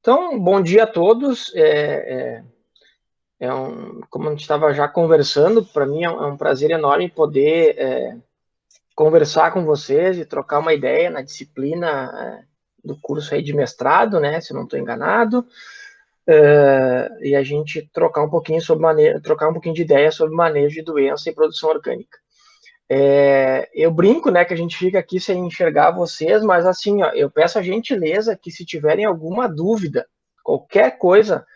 Então, bom dia a todos. Como a gente estava já conversando, para mim é um prazer enorme poder conversar com vocês e trocar uma ideia na disciplina do curso aí de mestrado, né? Se eu não estou enganado, e a gente trocar um pouquinho trocar um pouquinho de ideia sobre manejo de doença e produção orgânica. Eu brinco, né, que a gente fica aqui sem enxergar vocês, mas assim, ó, eu peço a gentileza que se tiverem alguma dúvida, qualquer coisa,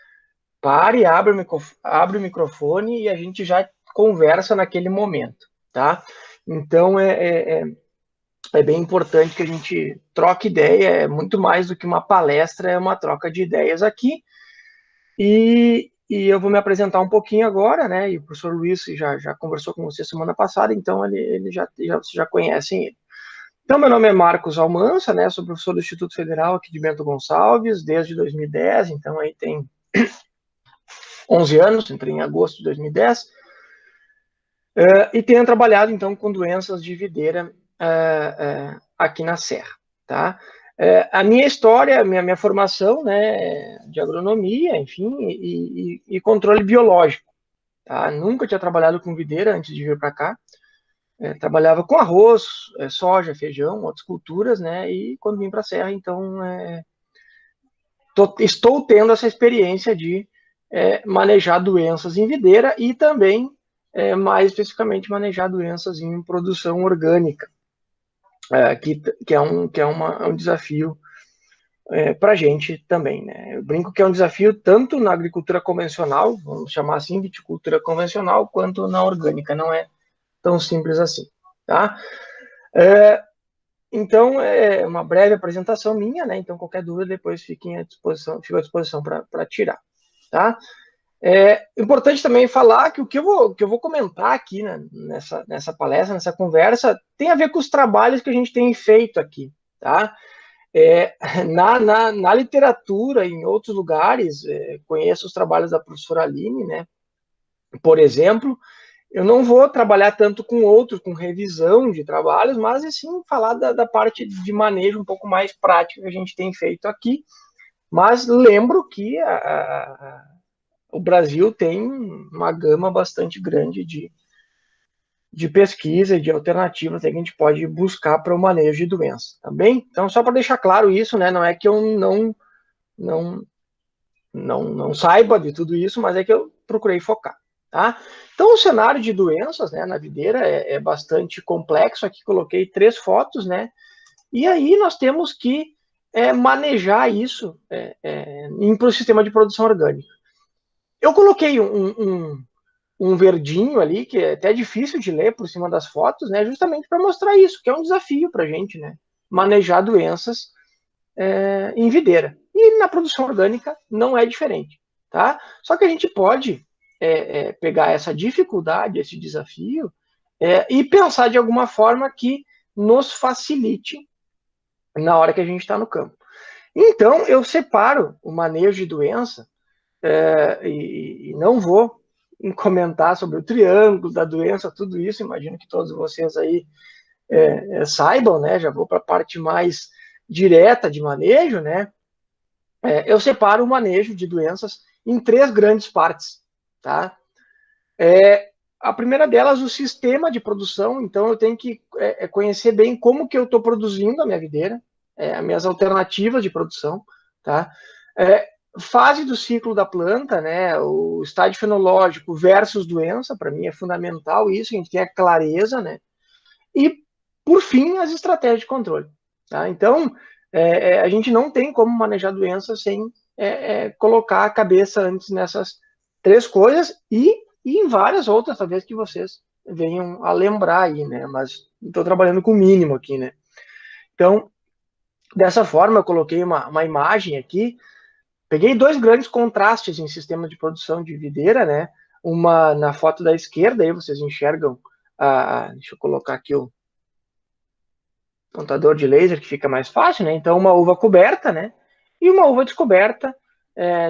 pare, abre o microfone e a gente já conversa naquele momento, tá? Então, é bem importante que a gente troque ideia, é muito mais do que uma palestra, é uma troca de ideias aqui. E eu vou me apresentar um pouquinho agora, né? E o professor Luiz já conversou com você semana passada, então vocês já conhecem ele. Então, meu nome é Marcos Almança, né? Sou professor do Instituto Federal aqui de Bento Gonçalves desde 2010, então aí tem 11 anos, entrei em agosto de 2010, e tenho trabalhado, então, com doenças de videira aqui na Serra, tá? A minha história, minha formação, né, de agronomia, enfim, e controle biológico, tá? Nunca tinha trabalhado com videira antes de vir para cá. Trabalhava com arroz, soja, feijão, outras culturas, né? E quando vim para a Serra, então, estou tendo essa experiência de manejar doenças em videira e também, mais especificamente, manejar doenças em produção orgânica, é um desafio para a gente também, né? Eu brinco que é um desafio tanto na agricultura convencional, vamos chamar assim, viticultura convencional, quanto na orgânica, não é tão simples assim, tá? Então, é uma breve apresentação minha, né? Então, qualquer dúvida, depois fico à disposição para tirar, tá? É importante também falar que o que eu vou comentar aqui, né, nessa palestra, nessa conversa, tem a ver com os trabalhos que a gente tem feito aqui, tá? Na literatura, em outros lugares, conheço os trabalhos da professora Aline, né? Por exemplo, eu não vou trabalhar tanto com outros, com revisão de trabalhos, mas sim falar da parte de manejo um pouco mais prática que a gente tem feito aqui. Mas lembro que o Brasil tem uma gama bastante grande de pesquisa e de alternativas que a gente pode buscar para o manejo de doenças, tá bem? Então, só para deixar claro isso, né? Não é que eu não, não saiba de tudo isso, mas é que eu procurei focar, tá? Então, o cenário de doenças, né, na videira é bastante complexo. Aqui coloquei 3 fotos, né? E aí nós temos que manejar isso para o sistema de produção orgânica. Eu coloquei um verdinho ali, que é até difícil de ler por cima das fotos, né? Justamente para mostrar isso, que é um desafio para a gente, né? Manejar doenças em videira. E na produção orgânica não é diferente, tá? Só que a gente pode pegar essa dificuldade, esse desafio, e pensar de alguma forma que nos facilite na hora que a gente está no campo. Então, eu separo o manejo de doença e não vou comentar sobre o triângulo da doença, tudo isso, imagino que todos vocês aí saibam, né? Já vou para a parte mais direta de manejo, né? Eu separo o manejo de doenças em 3 grandes partes, tá? A primeira delas, o sistema de produção. Então, eu tenho que conhecer bem como que eu estou produzindo a minha videira, as minhas alternativas de produção, tá? Fase do ciclo da planta, né? O estágio fenológico versus doença, para mim é fundamental isso, a gente tem a clareza, né? E, por fim, as estratégias de controle, tá? Então, a gente não tem como manejar doença sem colocar a cabeça antes nessas 3 coisas e em várias outras, talvez, que vocês venham a lembrar aí, né? Mas estou trabalhando com o mínimo aqui, né? Então, dessa forma, eu coloquei uma imagem aqui, peguei 2 grandes contrastes em sistema de produção de videira, né? Uma na foto da esquerda, aí vocês enxergam, deixa eu colocar aqui o contador de laser, que fica mais fácil, né? Então, uma uva coberta, né? E uma uva descoberta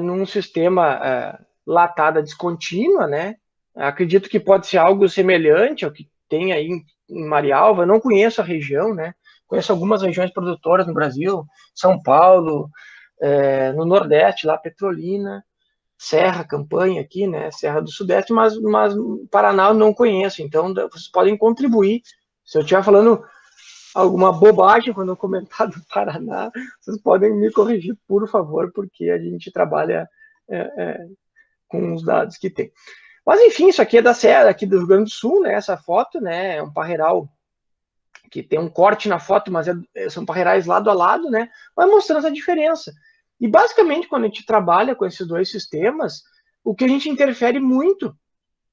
num sistema latada descontínua, né? Acredito que pode ser algo semelhante ao que tem aí em Marialva. Eu não conheço a região, né? Conheço algumas regiões produtoras no Brasil, São Paulo, no Nordeste, lá Petrolina, Serra, Campanha aqui, né, Serra do Sudeste, mas Paraná eu não conheço, então vocês podem contribuir. Se eu estiver falando alguma bobagem quando eu comentar do Paraná, vocês podem me corrigir, por favor, porque a gente trabalha com os dados que tem. Mas, enfim, isso aqui é da Serra, aqui do Rio Grande do Sul, né, essa foto, né, é um parreiral que tem um corte na foto, mas são parreirais lado a lado, né, vai mostrando essa diferença. E, basicamente, quando a gente trabalha com esses dois sistemas, o que a gente interfere muito,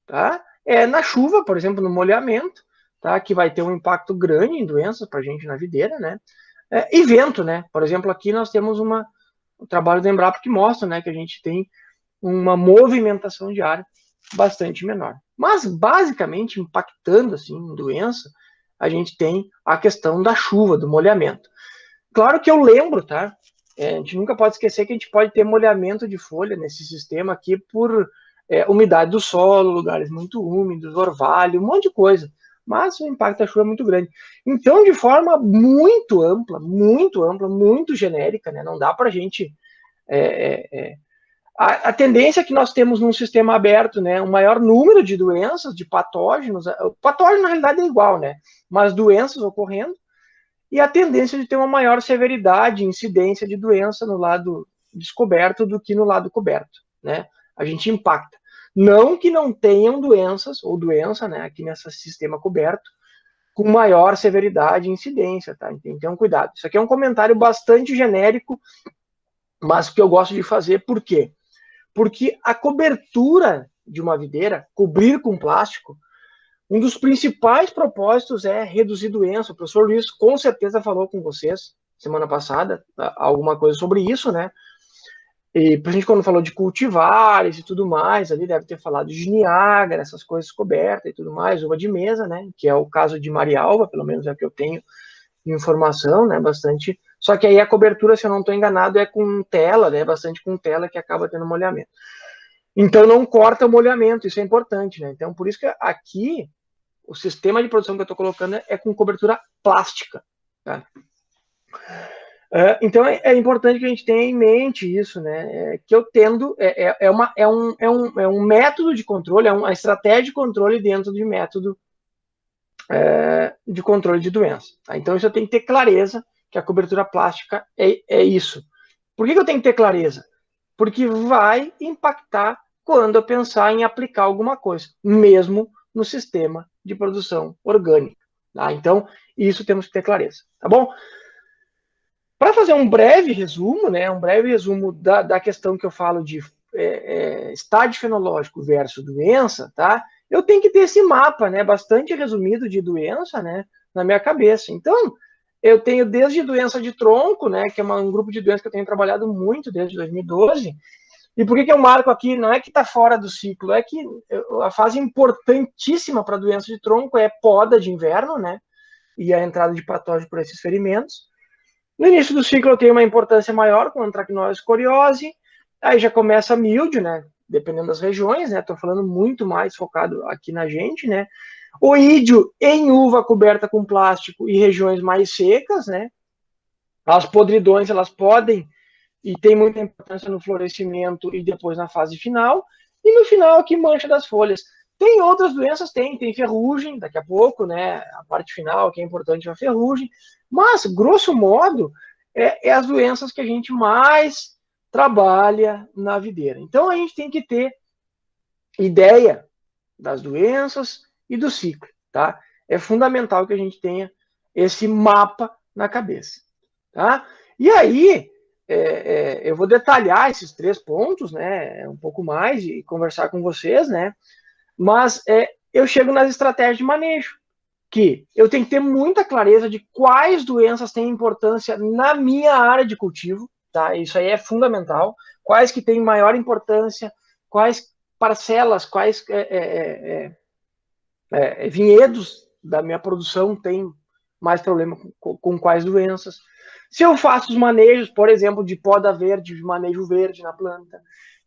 tá, é na chuva, por exemplo, no molhamento, tá, que vai ter um impacto grande em doenças para a gente na videira, né, e vento, né, por exemplo, aqui nós temos um trabalho do Embrapa que mostra, né, que a gente tem uma movimentação de ar bastante menor. Mas, basicamente, impactando, assim, em doença, a gente tem a questão da chuva, do molhamento. Claro que eu lembro, tá? A gente nunca pode esquecer que a gente pode ter molhamento de folha nesse sistema aqui por umidade do solo, lugares muito úmidos, orvalho, um monte de coisa. Mas o impacto da chuva é muito grande. Então, de forma muito ampla, muito genérica, né? Não dá para a gente... A tendência é que nós temos num sistema aberto, né, um maior número de doenças, de patógenos. O patógeno, na realidade, é igual, né? Mas doenças ocorrendo, e a tendência de ter uma maior severidade, incidência de doença no lado descoberto do que no lado coberto, né? A gente impacta. Não que não tenham doenças, ou doença, né, aqui nesse sistema coberto, com maior severidade e incidência, tá? Então, cuidado. Isso aqui é um comentário bastante genérico, mas que eu gosto de fazer, por quê? Porque a cobertura de uma videira, cobrir com plástico, um dos principais propósitos é reduzir doença. O professor Luiz com certeza falou com vocês semana passada alguma coisa sobre isso, né? E a gente, quando falou de cultivares e tudo mais, ali deve ter falado de Niágara, essas coisas cobertas e tudo mais, uva de mesa, né? Que é o caso de Marialva, pelo menos é o que eu tenho de informação, né? Bastante. Só que aí a cobertura, se eu não estou enganado, é com tela, né? Bastante com tela que acaba tendo molhamento. Então não corta o molhamento, isso é importante, né? Então por isso que aqui o sistema de produção que eu estou colocando é com cobertura plástica, tá? Então é importante que a gente tenha em mente isso, né? Que eu tendo é um método de controle, é uma estratégia de controle dentro de método de controle de doença. Tá? Então isso eu tenho que ter clareza que a cobertura plástica é isso. Por que eu tenho que ter clareza? Porque vai impactar quando eu pensar em aplicar alguma coisa, mesmo no sistema de produção orgânica. Tá? Então, isso temos que ter clareza, tá bom? Para fazer um breve resumo, né, da questão que eu falo de estágio fenológico versus doença, tá? Eu tenho que ter esse mapa, né, bastante resumido de doença, né, na minha cabeça. Então, eu tenho desde doença de tronco, né, que é um grupo de doenças que eu tenho trabalhado muito desde 2012. E por que eu marco aqui? Não é que está fora do ciclo, é que a fase importantíssima para a doença de tronco é poda de inverno, né? E a entrada de patógenos por esses ferimentos. No início do ciclo eu tenho uma importância maior com antracnose e coriose, aí já começa míldio, né? Dependendo das regiões, né? Estou falando muito mais focado aqui na gente, né? Oídio em uva coberta com plástico e regiões mais secas, né? As podridões, elas podem e tem muita importância no florescimento e depois na fase final. E no final aqui, mancha das folhas. Tem outras doenças? Tem ferrugem, daqui a pouco, né? A parte final que é importante é a ferrugem. Mas, grosso modo, é as doenças que a gente mais trabalha na videira. Então, a gente tem que ter ideia das doenças e do ciclo, tá? É fundamental que a gente tenha esse mapa na cabeça, tá? E aí, eu vou detalhar esses 3 pontos, né, um pouco mais e conversar com vocês, né? Mas eu chego nas estratégias de manejo, que eu tenho que ter muita clareza de quais doenças têm importância na minha área de cultivo, tá? Isso aí é fundamental. Quais que têm maior importância, quais parcelas, quais vinhedos da minha produção têm mais problema com quais doenças. Se eu faço os manejos, por exemplo, de poda verde, de manejo verde na planta,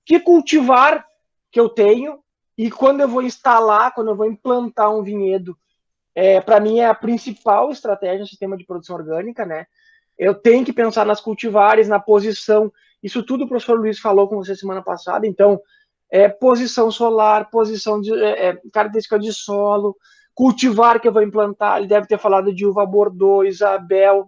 que cultivar que eu tenho, e quando eu vou instalar, quando eu vou implantar um vinhedo, para mim é a principal estratégia do sistema de produção orgânica, né? Eu tenho que pensar nas cultivares, na posição Isso tudo o professor Luiz falou com você semana passada. Então, posição solar, posição de característica de solo, cultivar que eu vou implantar. Ele deve ter falado de uva Bordeaux, Isabel,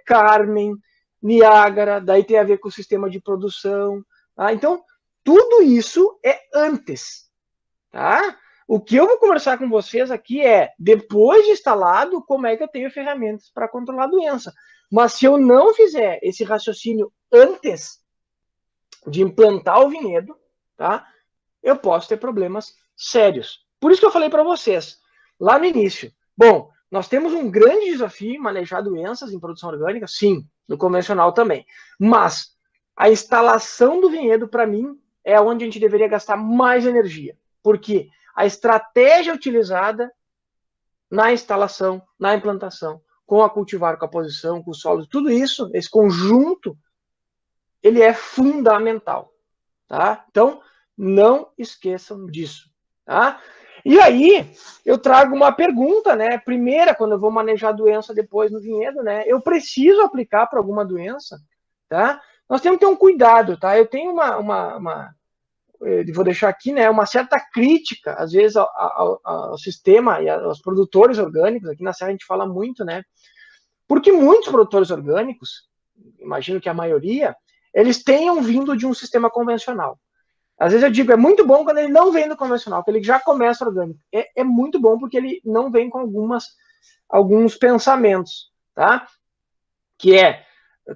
Carmen, Niágara. Daí tem a ver com o sistema de produção. Tá? Então, tudo isso é antes. Tá? O que eu vou conversar com vocês aqui é, depois de instalado, como é que eu tenho ferramentas para controlar a doença. Mas se eu não fizer esse raciocínio antes de implantar o vinhedo, tá? Eu posso ter problemas sérios. Por isso que eu falei para vocês, lá no início, bom, nós temos um grande desafio em manejar doenças em produção orgânica, sim, no convencional também. Mas a instalação do vinhedo, para mim, é onde a gente deveria gastar mais energia. Porque a estratégia utilizada na instalação, na implantação, com a cultivar, com a posição, com o solo, tudo isso, esse conjunto, ele é fundamental. Tá? Então, não esqueçam disso. Tá? E aí, eu trago uma pergunta, né? Primeira, quando eu vou manejar a doença depois no vinhedo, né? Eu preciso aplicar para alguma doença, tá? Nós temos que ter um cuidado, tá? Eu tenho vou deixar aqui, né? Uma certa crítica, às vezes, ao sistema e aos produtores orgânicos. Aqui na Serra a gente fala muito, né? Porque muitos produtores orgânicos, imagino que a maioria, eles tenham vindo de um sistema convencional. Às vezes eu digo, é muito bom quando ele não vem do convencional, que ele já começa orgânico. É muito bom porque ele não vem com alguns pensamentos, tá? Que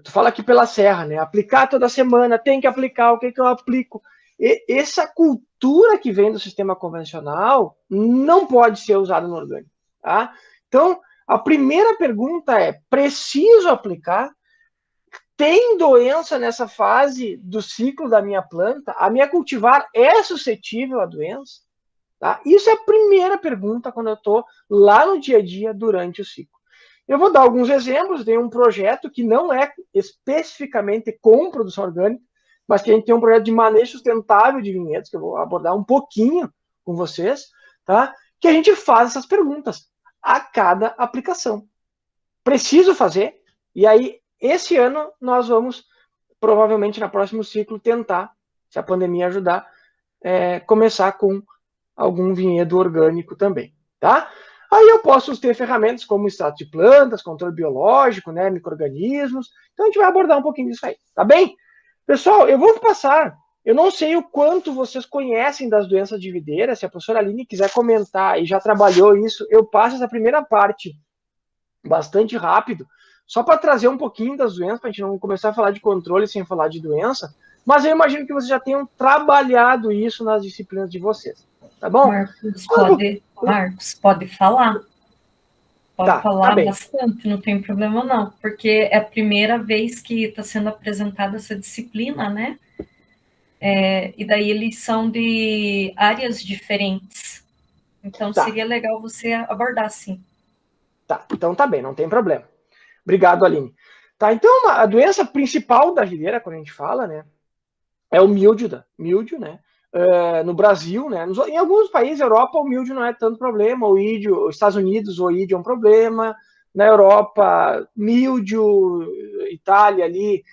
tu fala aqui pela Serra, né? Aplicar toda semana, tem que aplicar, o que eu aplico? Essa cultura que vem do sistema convencional não pode ser usada no orgânico, tá? Então, a primeira pergunta é, preciso aplicar? Tem doença nessa fase do ciclo da minha planta? A minha cultivar é suscetível à doença? Tá? Isso é a primeira pergunta quando eu estou lá no dia a dia durante o ciclo. Eu vou dar alguns exemplos. Tem um projeto que não é especificamente com produção orgânica, mas que a gente tem um projeto de manejo sustentável de vinhedos, que eu vou abordar um pouquinho com vocês, tá? Que a gente faz essas perguntas a cada aplicação. Preciso fazer? E aí, esse ano, nós vamos, provavelmente, no próximo ciclo, tentar, se a pandemia ajudar, começar com algum vinhedo orgânico também, tá? Aí eu posso ter ferramentas como extrato de plantas, controle biológico, né, micro-organismos. Então, a gente vai abordar um pouquinho disso aí, tá bem? Pessoal, eu vou passar. Eu não sei o quanto vocês conhecem das doenças de videira. Se a professora Aline quiser comentar e já trabalhou isso, eu passo essa primeira parte bastante rápido, só para trazer um pouquinho das doenças, para a gente não começar a falar de controle sem falar de doença, mas eu imagino que vocês já tenham trabalhado isso nas disciplinas de vocês, tá bom? Marcos, pode falar. Pode tá falar bem. Bastante, não tem problema não, porque é a primeira vez que está sendo apresentada essa disciplina, né? E daí eles são de áreas diferentes, então seria legal você abordar, sim. Tá, então tá bem, não tem problema. Obrigado, Aline. Tá, então a doença principal da videira, quando a gente fala, né, é o míldio, né? No Brasil, né? Em alguns países, Europa, o míldio não é tanto problema. O ídio, os Estados Unidos, o ídio é um problema. Na Europa, míldio, Itália ali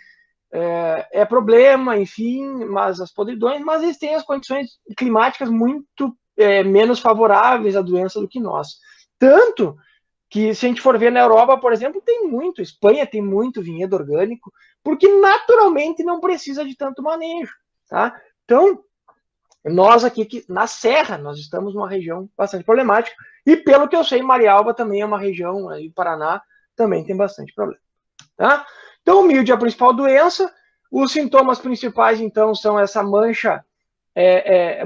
é problema, enfim, mas as podridões, mas eles têm as condições climáticas muito menos favoráveis à doença do que nós. Tanto que, se a gente for ver na Europa, por exemplo, tem muito, Espanha tem muito vinhedo orgânico, porque naturalmente não precisa de tanto manejo, tá? Então, nós aqui na Serra, nós estamos numa região bastante problemática, e pelo que eu sei, Marialva também é uma região, aí Paraná também tem bastante problema, tá? Então, o míldio é a principal doença. Os sintomas principais, então, são essa mancha,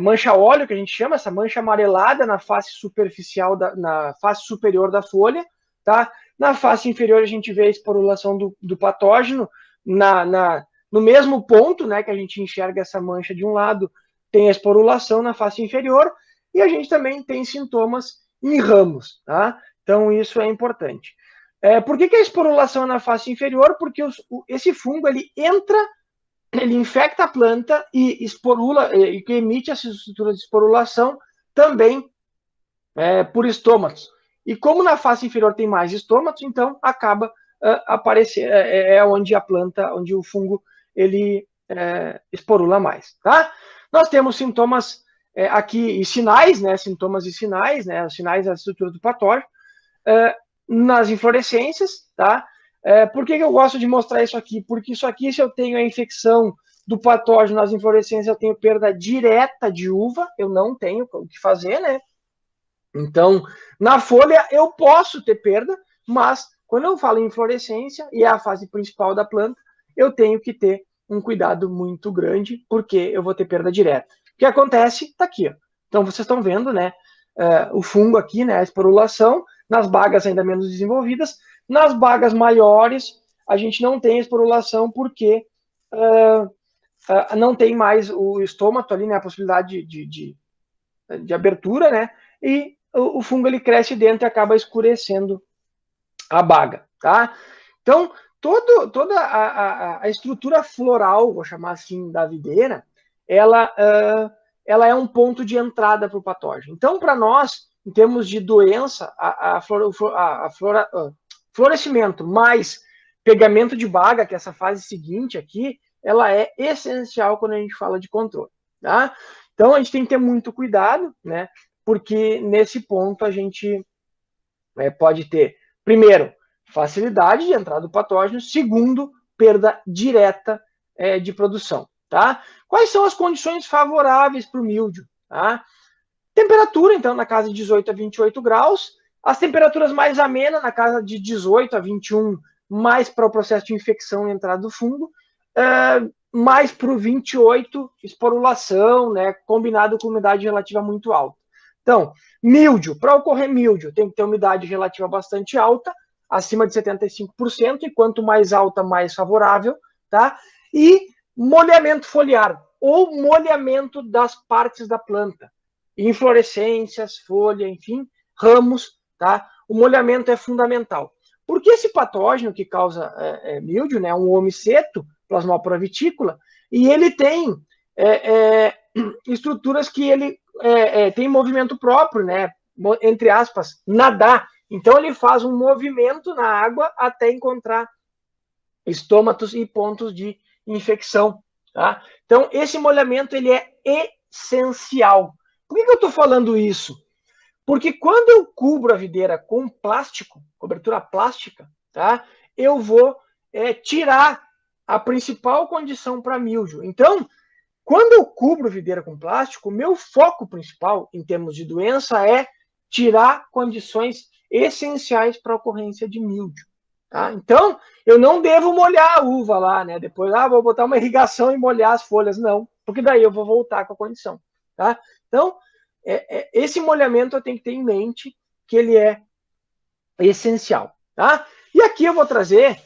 mancha óleo, que a gente chama, essa mancha amarelada na face superficial, na face superior da folha, tá? Na face inferior, a gente vê a esporulação do patógeno, no mesmo ponto, né, que a gente enxerga essa mancha de um lado, tem a esporulação na face inferior, e a gente também tem sintomas em ramos, tá? Então, isso é importante. Por que a esporulação é na face inferior? Porque esse fungo, ele infecta a planta e esporula, e que emite essa estrutura de esporulação também por estômatos. E como na face inferior tem mais estômatos, então acaba aparecendo, onde a planta, onde o fungo, ele esporula mais, tá? Nós temos sintomas aqui e sinais, né? Sintomas e sinais, né? Os sinais da estrutura do patógeno, nas inflorescências, tá? Por que eu gosto de mostrar isso aqui? Porque isso aqui, se eu tenho a infecção do patógeno nas inflorescências, eu tenho perda direta de uva, eu não tenho o que fazer, né? Então, na folha eu posso ter perda, mas quando eu falo em inflorescência, e é a fase principal da planta, eu tenho que ter um cuidado muito grande, porque eu vou ter perda direta. O que acontece? Está aqui, ó. Então, vocês estão vendo, né? O fungo aqui, né? A esporulação, nas bagas ainda menos desenvolvidas. Nas bagas maiores, a gente não tem esporulação, porque não tem mais o estômato ali, né? A possibilidade de abertura, né? E o fungo ele cresce dentro e acaba escurecendo a baga, tá? Então, toda a estrutura floral, vou chamar assim, da videira, ela é um ponto de entrada para o patógeno. Então, para nós, em termos de doença, florescimento mais pegamento de baga, que é essa fase seguinte aqui, ela é essencial quando a gente fala de controle, tá? Então, a gente tem que ter muito cuidado, né? Porque nesse ponto a gente pode ter, primeiro, facilidade de entrada do patógeno, segundo, perda direta de produção, tá? Quais são as condições favoráveis para o míldio, tá? Temperatura, então, na casa de 18 a 28 graus, as temperaturas mais amenas, na casa de 18 a 21, mais para o processo de infecção e entrada do fungo, mais para o 28, esporulação, né, combinado com umidade relativa muito alta. Então, míldio, para ocorrer míldio, tem que ter umidade relativa bastante alta, acima de 75%, e quanto mais alta, mais favorável, tá? E molhamento foliar, ou molhamento das partes da planta, inflorescências, folha, enfim, ramos, tá? O molhamento é fundamental. Porque esse patógeno que causa míldio, né, um homiceto, Plasmopora vitícola, e ele tem estruturas que ele tem movimento próprio, né? Entre aspas, nadar. Então ele faz um movimento na água até encontrar estômatos e pontos de infecção, tá? Então esse molhamento ele é essencial. Por que eu estou falando isso? Porque quando eu cubro a videira com plástico, cobertura plástica, tá? Eu vou tirar a principal condição para míldio. Então, quando eu cubro videira com plástico, meu foco principal, em termos de doença, é tirar condições essenciais para a ocorrência de míldio. Tá? Então, eu não devo molhar a uva lá, né? Depois, vou botar uma irrigação e molhar as folhas. Não, porque daí eu vou voltar com a condição. Tá? Então, esse molhamento eu tenho que ter em mente que ele é essencial. Tá? E aqui eu vou trazer...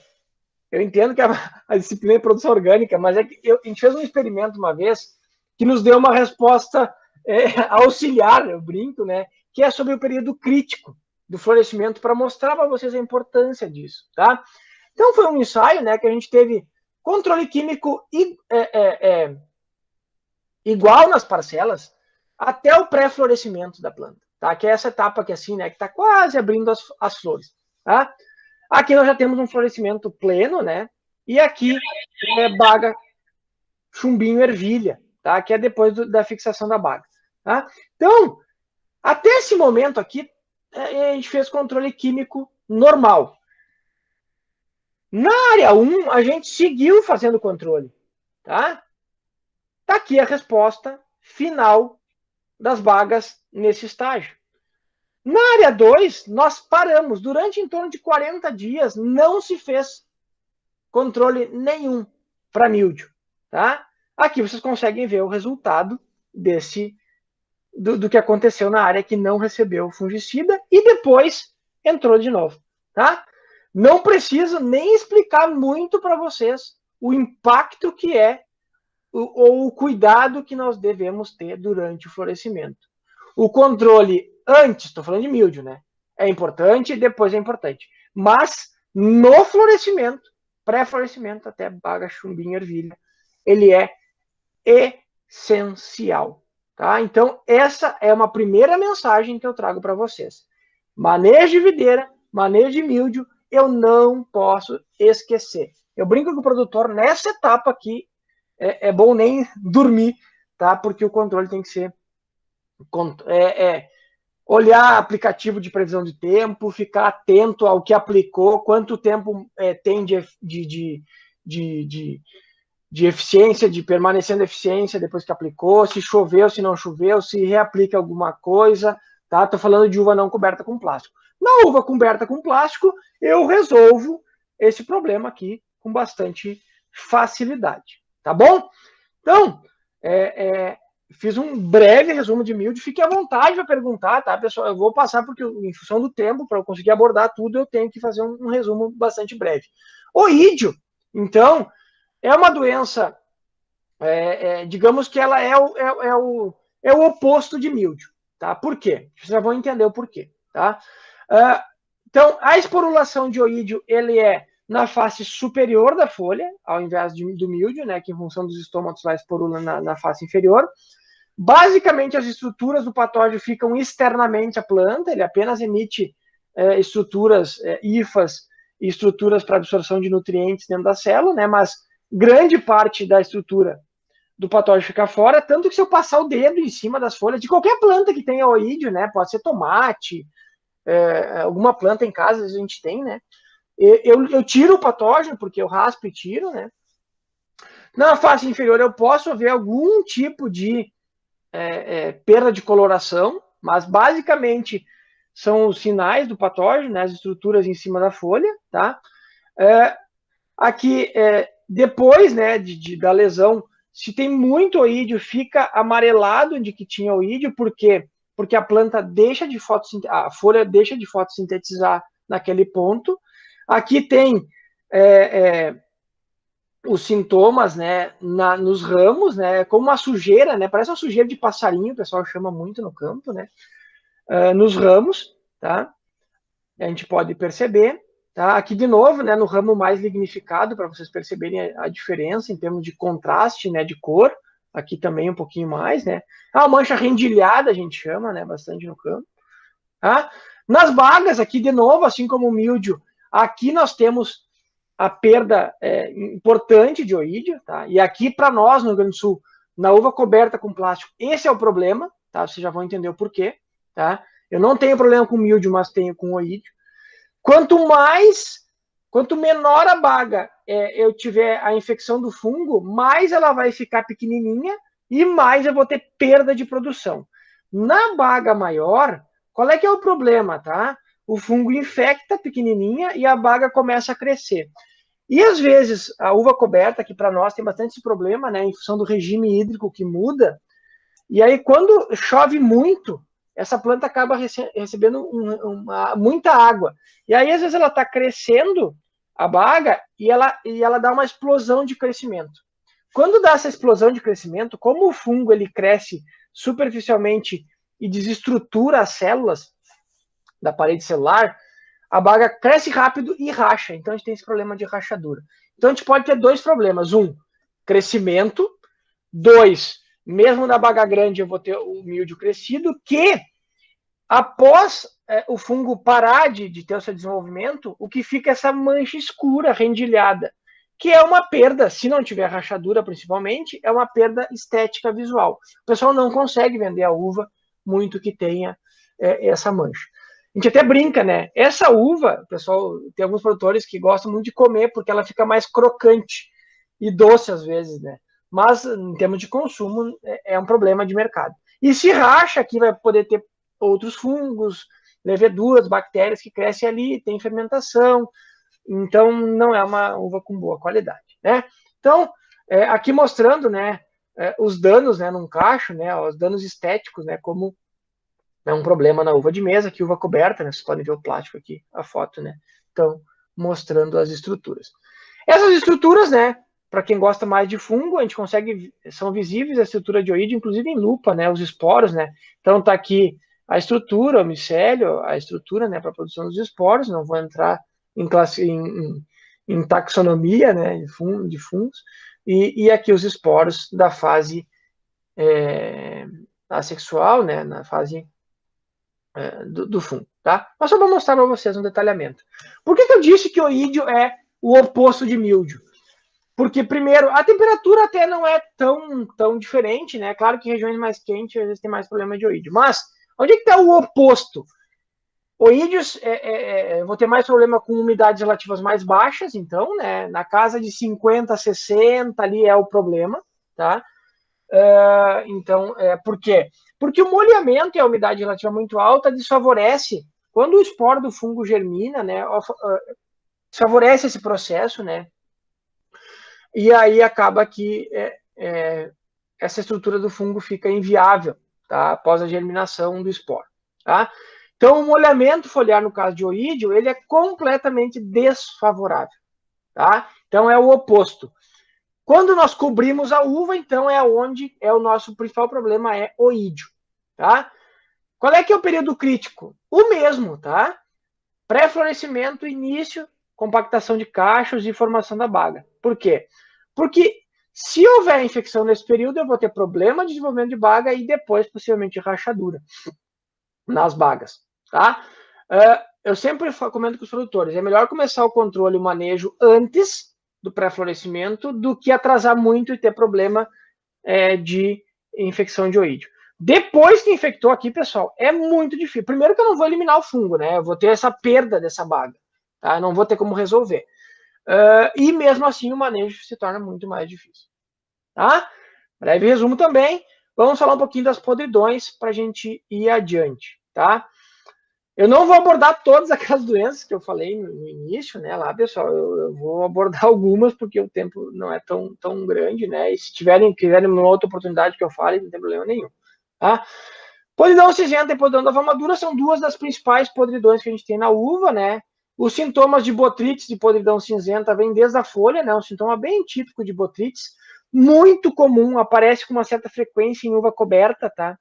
Eu entendo que a disciplina é produção orgânica, mas é que a gente fez um experimento uma vez que nos deu uma resposta auxiliar, eu brinco, né? Que é sobre o período crítico do florescimento, para mostrar para vocês a importância disso, tá? Então, foi um ensaio, né, que a gente teve controle químico igual nas parcelas até o pré-florescimento da planta, tá? Que é essa etapa aqui assim, né, que está quase abrindo as flores, tá? Aqui nós já temos um florescimento pleno, né? E aqui baga, chumbinho, ervilha, tá? Que é depois da fixação da baga, tá? Então, até esse momento aqui, a gente fez controle químico normal. Na área 1, a gente seguiu fazendo controle, tá? Tá aqui a resposta final das bagas nesse estágio. Na área 2, nós paramos. Durante em torno de 40 dias, não se fez controle nenhum para míldio. Tá? Aqui vocês conseguem ver o resultado do que aconteceu na área que não recebeu fungicida e depois entrou de novo. Tá? Não preciso nem explicar muito para vocês o impacto que é ou o cuidado que nós devemos ter durante o florescimento. O controle antes, estou falando de míldio, né? É importante, depois é importante. Mas no florescimento, pré-florescimento, até baga, chumbinho, ervilha, ele é essencial. Tá? Então, essa é uma primeira mensagem que eu trago para vocês. Manejo de videira, manejo de míldio, eu não posso esquecer. Eu brinco com o produtor nessa etapa aqui, é bom nem dormir, tá? Porque o controle tem que ser olhar aplicativo de previsão de tempo, ficar atento ao que aplicou, quanto tempo tem de eficiência, de permanecendo eficiência depois que aplicou, se choveu, se não choveu, se reaplica alguma coisa, tá? Tô falando de uva não coberta com plástico. Na uva coberta com plástico, eu resolvo esse problema aqui com bastante facilidade, tá bom? Então, fiz um breve resumo de milho. Fique à vontade para perguntar, tá, pessoal? Eu vou passar porque, em função do tempo, para eu conseguir abordar tudo, eu tenho que fazer um resumo bastante breve. Oídio, então, é uma doença, digamos que ela é o oposto de míldio, tá? Por quê? Vocês já vão entender o porquê, tá? Então, a esporulação de oídio, ele é na face superior da folha, ao invés do míldio, né, que em função dos estômatos lá esporula na face inferior. Basicamente, as estruturas do patógeno ficam externamente à planta, ele apenas emite estruturas hifas e estruturas para absorção de nutrientes dentro da célula, né, mas grande parte da estrutura do patógeno fica fora, tanto que se eu passar o dedo em cima das folhas de qualquer planta que tenha oídio, né, pode ser tomate, alguma planta em casa a gente tem, né, eu tiro o patógeno, porque eu raspo e tiro, né. Na face inferior eu posso ver algum tipo de perda de coloração, mas basicamente são os sinais do patógeno, né, as estruturas em cima da folha, tá? Aqui, depois, né, da lesão, se tem muito oídio, fica amarelado de que tinha oídio, por quê? Porque a planta deixa de a folha deixa de fotossintetizar naquele ponto. Aqui tem os sintomas, né, nos ramos, né, como uma sujeira, né, parece uma sujeira de passarinho, o pessoal chama muito no campo, né, nos ramos, tá, a gente pode perceber, tá, aqui de novo, né, no ramo mais lignificado, para vocês perceberem a diferença em termos de contraste, né, de cor, aqui também um pouquinho mais, né, a mancha rendilhada a gente chama, né, bastante no campo, tá, nas bagas, aqui de novo, assim como o míldio, aqui nós temos a perda importante de oídio, tá? E aqui, para nós, no Rio Grande do Sul, na uva coberta com plástico, esse é o problema, tá? Vocês já vão entender o porquê, tá? Eu não tenho problema com míldio, mas tenho com oídio. Quanto menor a baga eu tiver a infecção do fungo, mais ela vai ficar pequenininha e mais eu vou ter perda de produção. Na baga maior, qual é que é o problema, tá? O fungo infecta pequenininha e a baga começa a crescer. E às vezes a uva coberta, que para nós tem bastante esse problema, né, em função do regime hídrico que muda, e aí quando chove muito, essa planta acaba recebendo muita água. E aí às vezes ela está crescendo, a baga, e ela dá uma explosão de crescimento. Quando dá essa explosão de crescimento, como o fungo ele cresce superficialmente e desestrutura as células da parede celular, a baga cresce rápido e racha. Então a gente tem esse problema de rachadura. Então a gente pode ter dois problemas. Um, crescimento. Dois, mesmo na baga grande eu vou ter o míldio crescido, que após o fungo parar de ter o seu desenvolvimento, o que fica é essa mancha escura, rendilhada, que é uma perda, se não tiver rachadura principalmente, é uma perda estética visual. O pessoal não consegue vender a uva muito que tenha essa mancha. A gente até brinca, né? Essa uva, pessoal, tem alguns produtores que gostam muito de comer porque ela fica mais crocante e doce às vezes, né? Mas em termos de consumo é um problema de mercado. E se racha, aqui vai poder ter outros fungos, leveduras, bactérias que crescem ali, tem fermentação, então não é uma uva com boa qualidade, né? Então, aqui mostrando, né, os danos, né, num cacho, né, os danos estéticos, né, como é um problema na uva de mesa, que uva coberta, né? Vocês podem ver o plástico aqui, a foto, né? Então, mostrando as estruturas. Essas estruturas, né? Para quem gosta mais de fungo, a gente consegue, são visíveis a estrutura de oídio, inclusive em lupa, né? Os esporos, né? Então tá aqui a estrutura, o micélio, a estrutura, né? Para a produção dos esporos. Não vou entrar em taxonomia, né? De fungos. E aqui os esporos da fase assexual, né? Na fase do fungo, tá? Mas só vou mostrar para vocês um detalhamento. Por que eu disse que o oídio é o oposto de míldio? Porque, primeiro, a temperatura até não é tão diferente, né? Claro que regiões mais quentes, às vezes, tem mais problema de oídio. Mas, onde é que está o oposto? Oídios, vou ter mais problema com umidades relativas mais baixas, então, né? Na casa de 50, 60, ali é o problema, tá? Então, por quê? Porque o molhamento e a umidade relativa muito alta desfavorece, quando o esporo do fungo germina, né? Desfavorece esse processo, né? E aí acaba que essa estrutura do fungo fica inviável, tá? Após a germinação do esporo, tá? Então, o molhamento foliar, no caso de oídio, ele é completamente desfavorável, tá? Então, é o oposto. Quando nós cobrimos a uva, então é onde o nosso principal problema é oídio, tá? Qual é que é o período crítico? O mesmo, tá? Pré-florescimento, início, compactação de cachos e formação da baga. Por quê? Porque se houver infecção nesse período, eu vou ter problema de desenvolvimento de baga e depois, possivelmente, rachadura nas bagas, tá? Eu sempre comento com os produtores, é melhor começar o controle e o manejo antes do pré-florescimento do que atrasar muito e ter problema de infecção de oídio. Depois que infectou aqui, pessoal, é muito difícil. Primeiro que eu não vou eliminar o fungo, né? Eu vou ter essa perda dessa baga, tá? Eu não vou ter como resolver. E mesmo assim o manejo se torna muito mais difícil, tá? Breve resumo também. Vamos falar um pouquinho das podridões para a gente ir adiante, tá? Eu não vou abordar todas aquelas doenças que eu falei no início, né? Lá, pessoal, eu vou abordar algumas porque o tempo não é tão grande, né? E se quiserem uma outra oportunidade que eu fale, não tem problema nenhum, tá? Podridão cinzenta e podridão da uva madura são duas das principais podridões que a gente tem na uva, né? Os sintomas de botrytis de podridão cinzenta vêm desde a folha, né? Um sintoma bem típico de botrytis, muito comum, aparece com uma certa frequência em uva coberta, tá?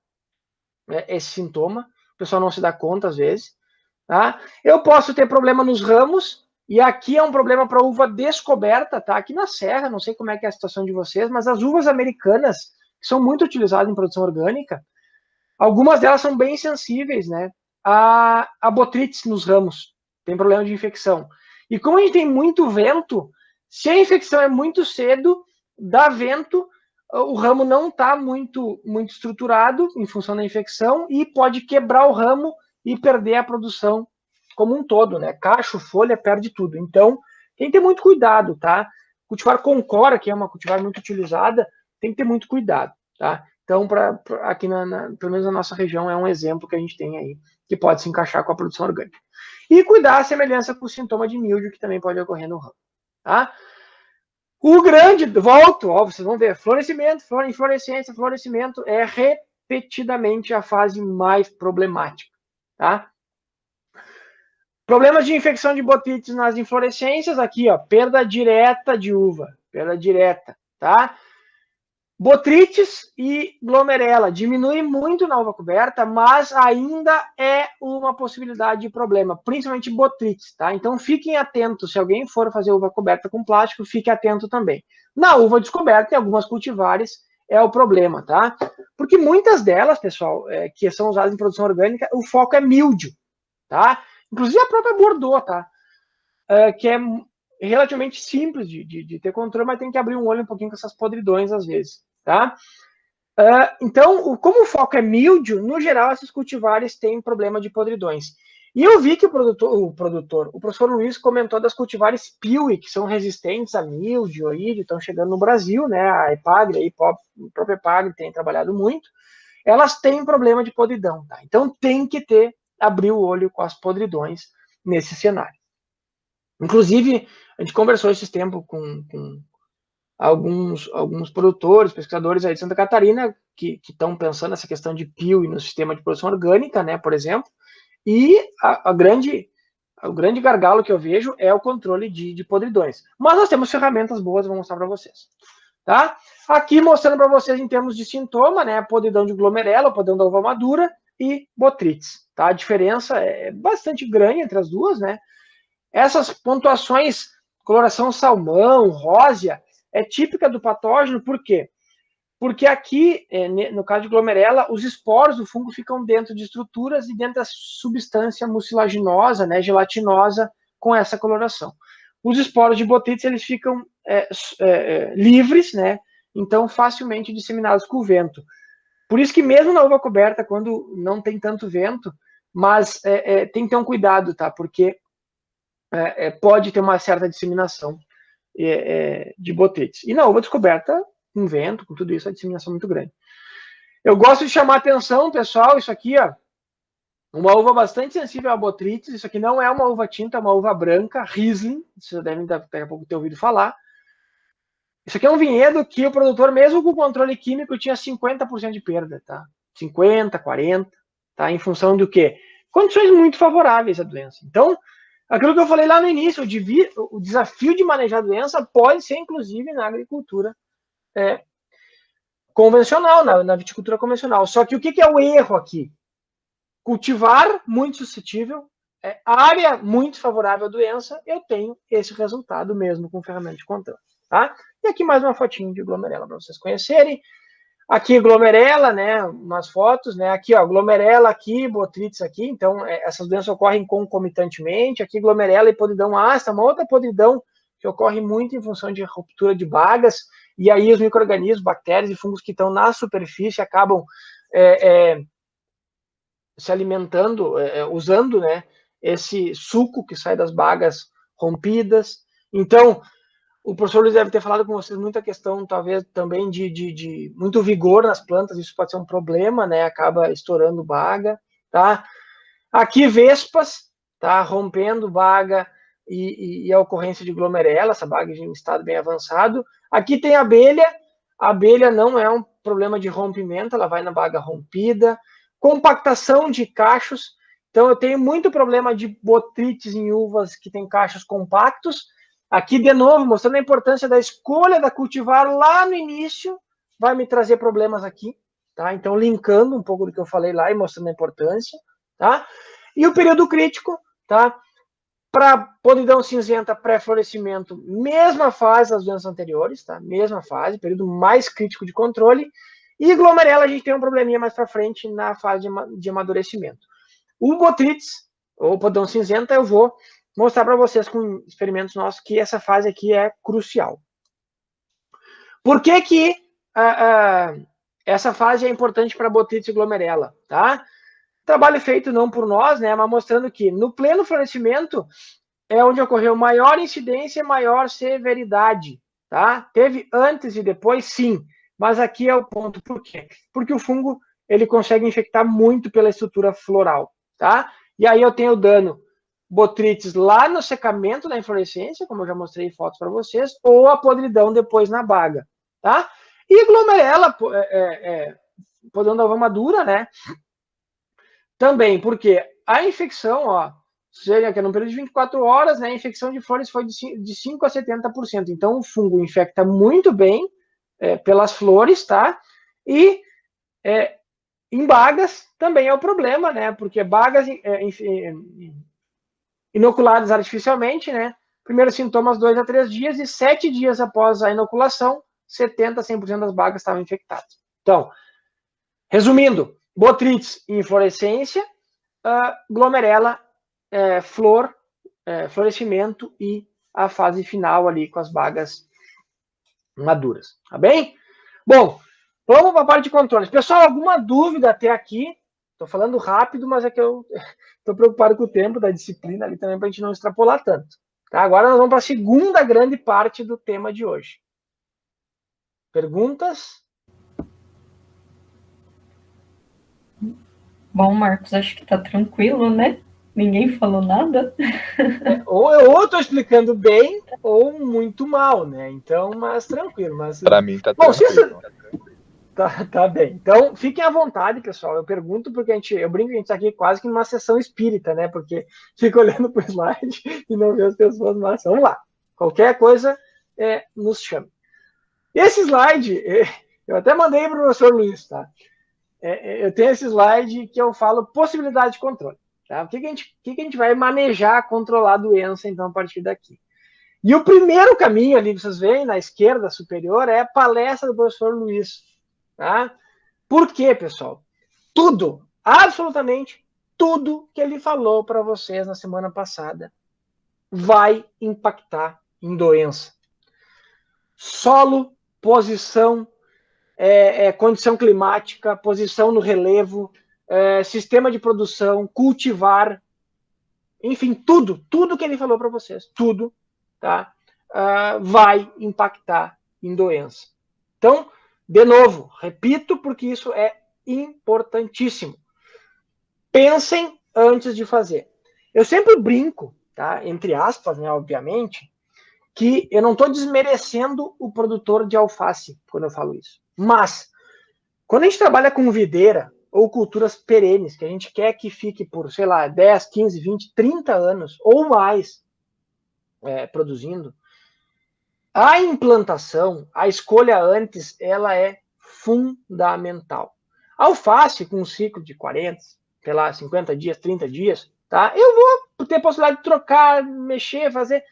Esse sintoma, o pessoal não se dá conta às vezes, tá? Eu posso ter problema nos ramos, e aqui é um problema para uva descoberta, tá? Aqui na serra, não sei como é que é a situação de vocês, mas as uvas americanas, que são muito utilizadas em produção orgânica, algumas delas são bem sensíveis, né? A botrytis nos ramos, tem problema de infecção. E como a gente tem muito vento, se a infecção é muito cedo, dá vento, o ramo não está muito estruturado em função da infecção e pode quebrar o ramo e perder a produção como um todo, né? Cacho, folha, perde tudo. Então, tem que ter muito cuidado, tá? Cultivar concora, que é uma cultivar muito utilizada, tem que ter muito cuidado, tá? Então, aqui, pelo menos na nossa região, é um exemplo que a gente tem aí, que pode se encaixar com a produção orgânica. E cuidar a semelhança com o sintoma de míldio, que também pode ocorrer no ramo, tá? O grande, volto, ó, vocês vão ver, florescimento, inflorescência, florescimento é repetidamente a fase mais problemática, tá? Problemas de infecção de botrytis nas inflorescências, aqui, ó, perda direta de uva, perda direta, tá? Botrytis e glomerela diminui muito na uva coberta, mas ainda é uma possibilidade de problema, principalmente botrytis, tá? Então fiquem atentos, se alguém for fazer uva coberta com plástico, fique atento também. Na uva descoberta, em algumas cultivares, é o problema, tá? Porque muitas delas, pessoal, que são usadas em produção orgânica, o foco é míldio, tá? Inclusive a própria Bordeaux, tá? Que é relativamente simples de ter controle, mas tem que abrir um olho um pouquinho com essas podridões às vezes, tá? Então, como o foco é míldio, no geral, esses cultivares têm problema de podridões. E eu vi que o professor Luiz comentou das cultivares Piuí, que são resistentes a míldio, oídio, estão chegando no Brasil, né? A Epagre, a própria Epagre tem trabalhado muito. Elas têm problema de podridão, tá? Então tem que abrir o olho com as podridões nesse cenário. Inclusive, a gente conversou esses tempos com alguns produtores, pesquisadores aí de Santa Catarina, que estão pensando nessa questão de PIL e no sistema de produção orgânica, né, por exemplo, e o grande gargalo que eu vejo é o controle de podridões. Mas nós temos ferramentas boas, vou mostrar para vocês. Tá? Aqui mostrando para vocês em termos de sintoma, né, podridão de glomerela, podridão da uva madura e botrytis. Tá? A diferença é bastante grande entre as duas, né? Essas pontuações, coloração salmão, rósea, é típica do patógeno, por quê? Porque aqui, no caso de glomerela, os esporos do fungo ficam dentro de estruturas e dentro da substância mucilaginosa, né, gelatinosa, com essa coloração. Os esporos de botrytis, eles ficam livres, né? Então facilmente disseminados com o vento. Por isso que mesmo na uva coberta, quando não tem tanto vento, mas tem que ter um cuidado, tá? Porque pode ter uma certa disseminação de botrytis. E na uva descoberta, com vento, com tudo isso, a disseminação é muito grande. Eu gosto de chamar a atenção, pessoal, isso aqui, ó, uma uva bastante sensível a botrytis. Isso aqui não é uma uva tinta, é uma uva branca, Riesling, vocês devem daqui a pouco ter ouvido falar. Isso aqui é um vinhedo que o produtor, mesmo com controle químico, tinha 50% de perda, tá? 50, 40, tá? Em função do quê? Condições muito favoráveis à doença. Então, aquilo que eu falei lá no início, o desafio de manejar a doença pode ser, inclusive, na agricultura convencional, na viticultura convencional. Só que o que é o erro aqui? Cultivar muito suscetível, área muito favorável à doença, eu tenho esse resultado mesmo com ferramenta de controle. Tá? E aqui mais uma fotinho de glomerela para vocês conhecerem. Aqui glomerela, né, umas fotos, né, aqui ó, glomerela aqui, botrytis aqui, então essas doenças ocorrem concomitantemente. Aqui glomerela e podridão ácida, uma outra podridão que ocorre muito em função de ruptura de bagas, e aí os micro-organismos, bactérias e fungos que estão na superfície acabam se alimentando, usando, né, esse suco que sai das bagas rompidas. Então, o professor Luiz deve ter falado com vocês muita questão, talvez, também de muito vigor nas plantas, isso pode ser um problema, né? Acaba estourando baga, tá? Aqui, vespas, tá? Rompendo baga e a ocorrência de glomerela, essa baga em estado bem avançado. Aqui tem abelha. A abelha não é um problema de rompimento, ela vai na baga rompida. Compactação de cachos. Então, eu tenho muito problema de botrytis em uvas que tem cachos compactos. Aqui, de novo, mostrando a importância da escolha da cultivar lá no início, vai me trazer problemas aqui, tá? Então, linkando um pouco do que eu falei lá e mostrando a importância, tá? E o período crítico, tá? Para podridão cinzenta, pré-florescimento, mesma fase das doenças anteriores, tá? Mesma fase, período mais crítico de controle. E glomerela, a gente tem um probleminha mais para frente na fase de amadurecimento. O botrytis, ou podridão cinzenta, eu vou mostrar para vocês com experimentos nossos que essa fase aqui é crucial. Por que essa fase é importante para botrytis e glomerela, tá? Trabalho feito não por nós, né, mas mostrando que no pleno florescimento é onde ocorreu maior incidência e maior severidade, tá? Teve antes e depois, sim, mas aqui é o ponto. Por quê? Porque o fungo, ele consegue infectar muito pela estrutura floral, tá? E aí eu tenho dano botrytis lá no secamento da inflorescência, como eu já mostrei fotos para vocês, ou a podridão depois na baga, tá? E glomerela, podendo da uva madura, né? Também, porque a infecção, ó, seja que no período de 24 horas, né, a infecção de flores foi de 5 a 70%. Então, o fungo infecta muito bem pelas flores, tá? E em bagas também é o problema, né? Porque bagas inoculadas artificialmente, né? Primeiros sintomas 2 a 3 dias e 7 dias após a inoculação, 70 a 100% das bagas estavam infectadas. Então, resumindo, botrytis em inflorescência, glomerela, flor, florescimento e a fase final ali com as bagas maduras, tá bem? Bom, vamos para a parte de controles. Pessoal, alguma dúvida até aqui? Estou falando rápido, mas é que eu estou preocupado com o tempo da disciplina ali também para a gente não extrapolar tanto. Tá? Agora nós vamos para a segunda grande parte do tema de hoje. Perguntas? Bom, Marcos, acho que está tranquilo, né? Ninguém falou nada. Ou eu estou explicando bem ou muito mal, né? Então, mas tranquilo. Para mim está tranquilo. Tá bem. Então, fiquem à vontade, pessoal. Eu pergunto porque eu brinco que a gente está aqui quase que numa sessão espírita, né? Porque fica olhando para o slide e não vê as pessoas, mas vamos lá. Qualquer coisa, nos chame. Esse slide, eu até mandei para o professor Luiz, tá? Eu tenho esse slide que eu falo possibilidade de controle. Tá? O que a gente vai manejar, controlar a doença, então, a partir daqui? E o primeiro caminho ali, vocês veem, na esquerda superior, é a palestra do professor Luiz. Tá? Por quê, pessoal? Tudo, absolutamente tudo que ele falou para vocês na semana passada vai impactar em doença. solo, posição, condição climática, posição no relevo, sistema de produção, cultivar, enfim, tudo que ele falou para vocês, tudo, tá? Vai impactar em doença. Então, de novo, repito, porque isso é importantíssimo. Pensem antes de fazer. Eu sempre brinco, tá? Entre aspas, né, obviamente, que eu não estou desmerecendo o produtor de alface quando eu falo isso. Mas, quando a gente trabalha com videira ou culturas perenes, que a gente quer que fique por, sei lá, 10, 15, 20, 30 anos ou mais produzindo, a implantação, a escolha antes, ela é fundamental. Alface, com um ciclo de 40, sei lá, 50 dias, 30 dias, tá? Eu vou ter possibilidade de trocar, mexer, fazer.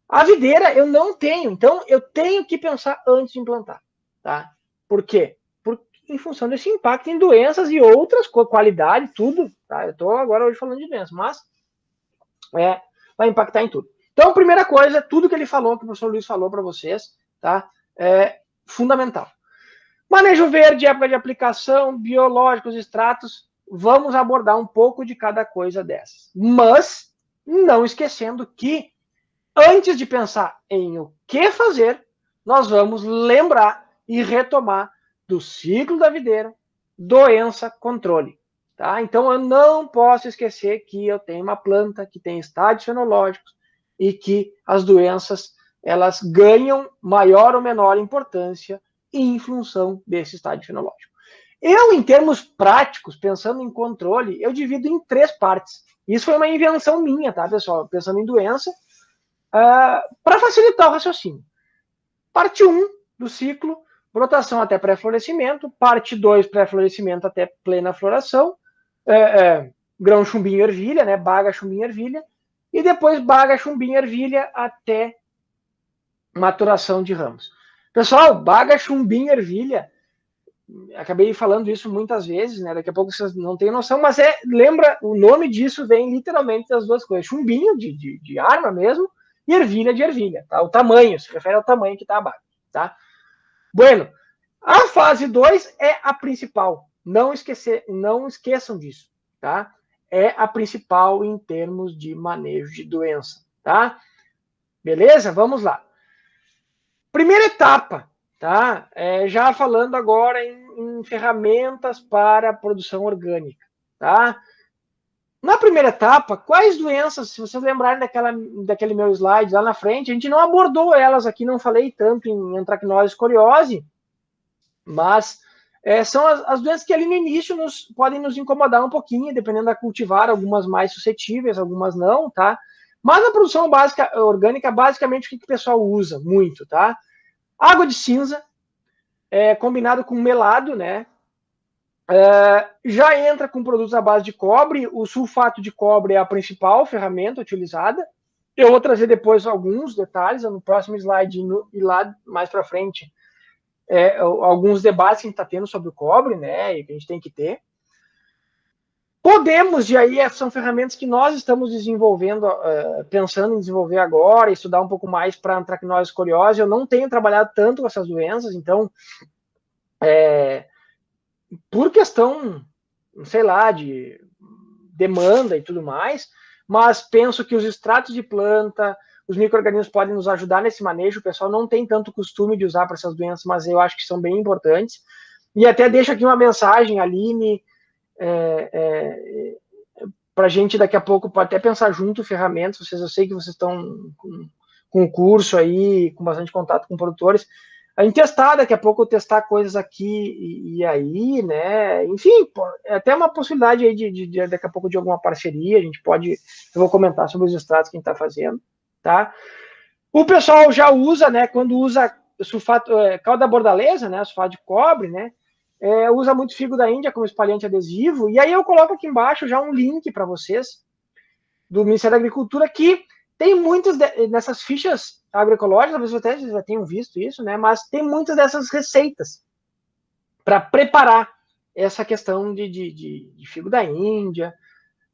A videira eu não tenho, então eu tenho que pensar antes de implantar, tá? Por quê? Porque, em função desse impacto em doenças e outras, qualidade, tudo, tá? Eu estou agora hoje falando de doenças, mas vai impactar em tudo. Então, primeira coisa, tudo que ele falou, que o professor Luiz falou para vocês, tá? É fundamental. Manejo verde, época de aplicação, biológicos, extratos, vamos abordar um pouco de cada coisa dessas. Mas, não esquecendo que, antes de pensar em o que fazer, nós vamos lembrar e retomar do ciclo da videira, doença, controle. Tá? Então, eu não posso esquecer que eu tenho uma planta que tem estádios fenológicos e que as doenças elas ganham maior ou menor importância em função desse estádio fenológico. Eu, em termos práticos, pensando em controle, eu divido em 3 partes. Isso foi uma invenção minha, tá, pessoal? Pensando em doença, para facilitar o raciocínio. Parte 1 do ciclo, brotação até pré-florescimento. Parte 2, pré-florescimento até plena floração. Grão, chumbinho, ervilha, né? Baga, chumbinho, ervilha. E depois baga, chumbinho, ervilha até maturação de ramos. Pessoal, baga, chumbinho, ervilha, acabei falando isso muitas vezes, né? Daqui a pouco vocês não têm noção, mas lembra, o nome disso vem literalmente das duas coisas. Chumbinho de arma mesmo e ervilha de ervilha, tá? O tamanho, se refere ao tamanho que está abaixo, tá? Bueno, a fase 2 é a principal. Não esqueçam disso, tá? É a principal em termos de manejo de doença, tá? Beleza? Vamos lá. Primeira etapa, tá? Já falando agora em ferramentas para produção orgânica, tá? Na primeira etapa, quais doenças, se vocês lembrarem daquele meu slide lá na frente, a gente não abordou elas aqui, não falei tanto em antracnose e escoliose, mas são as doenças que ali no início podem nos incomodar um pouquinho, dependendo da cultivar, algumas mais suscetíveis, algumas não, tá? Mas na produção básica orgânica, basicamente, o que o pessoal usa muito, tá? Água de cinza, combinado com melado, né? Já entra com produtos à base de cobre. O sulfato de cobre é a principal ferramenta utilizada. Eu vou trazer depois alguns detalhes no próximo slide e lá mais para frente alguns debates que a gente está tendo sobre o cobre, né? E que a gente tem que ter. Podemos, e aí são ferramentas que nós estamos desenvolvendo, pensando em desenvolver agora, estudar um pouco mais para antracnose e escoliose. Eu não tenho trabalhado tanto com essas doenças, então, por questão, sei lá, de demanda e tudo mais, mas penso que os extratos de planta, os micro-organismos podem nos ajudar nesse manejo. O pessoal não tem tanto costume de usar para essas doenças, mas eu acho que são bem importantes. E até deixo aqui uma mensagem, Aline, para a gente daqui a pouco pode até pensar junto ferramentas. Eu sei que vocês estão com um curso aí, com bastante contato com produtores. A gente testar, daqui a pouco testar coisas aqui e aí, né? Enfim, é até uma possibilidade aí de daqui a pouco de alguma parceria. A gente pode, eu vou comentar sobre os extratos que a gente está fazendo, tá? O pessoal já usa, né? Quando usa sulfato, calda bordaleza, né? Sulfato de cobre, né? Usa muito figo da Índia como espalhante adesivo. E aí eu coloco aqui embaixo já um link para vocês do Ministério da Agricultura que tem muitas nessas fichas agroecológicas, talvez vocês já tenham visto isso, né? Mas tem muitas dessas receitas para preparar essa questão de figo da Índia,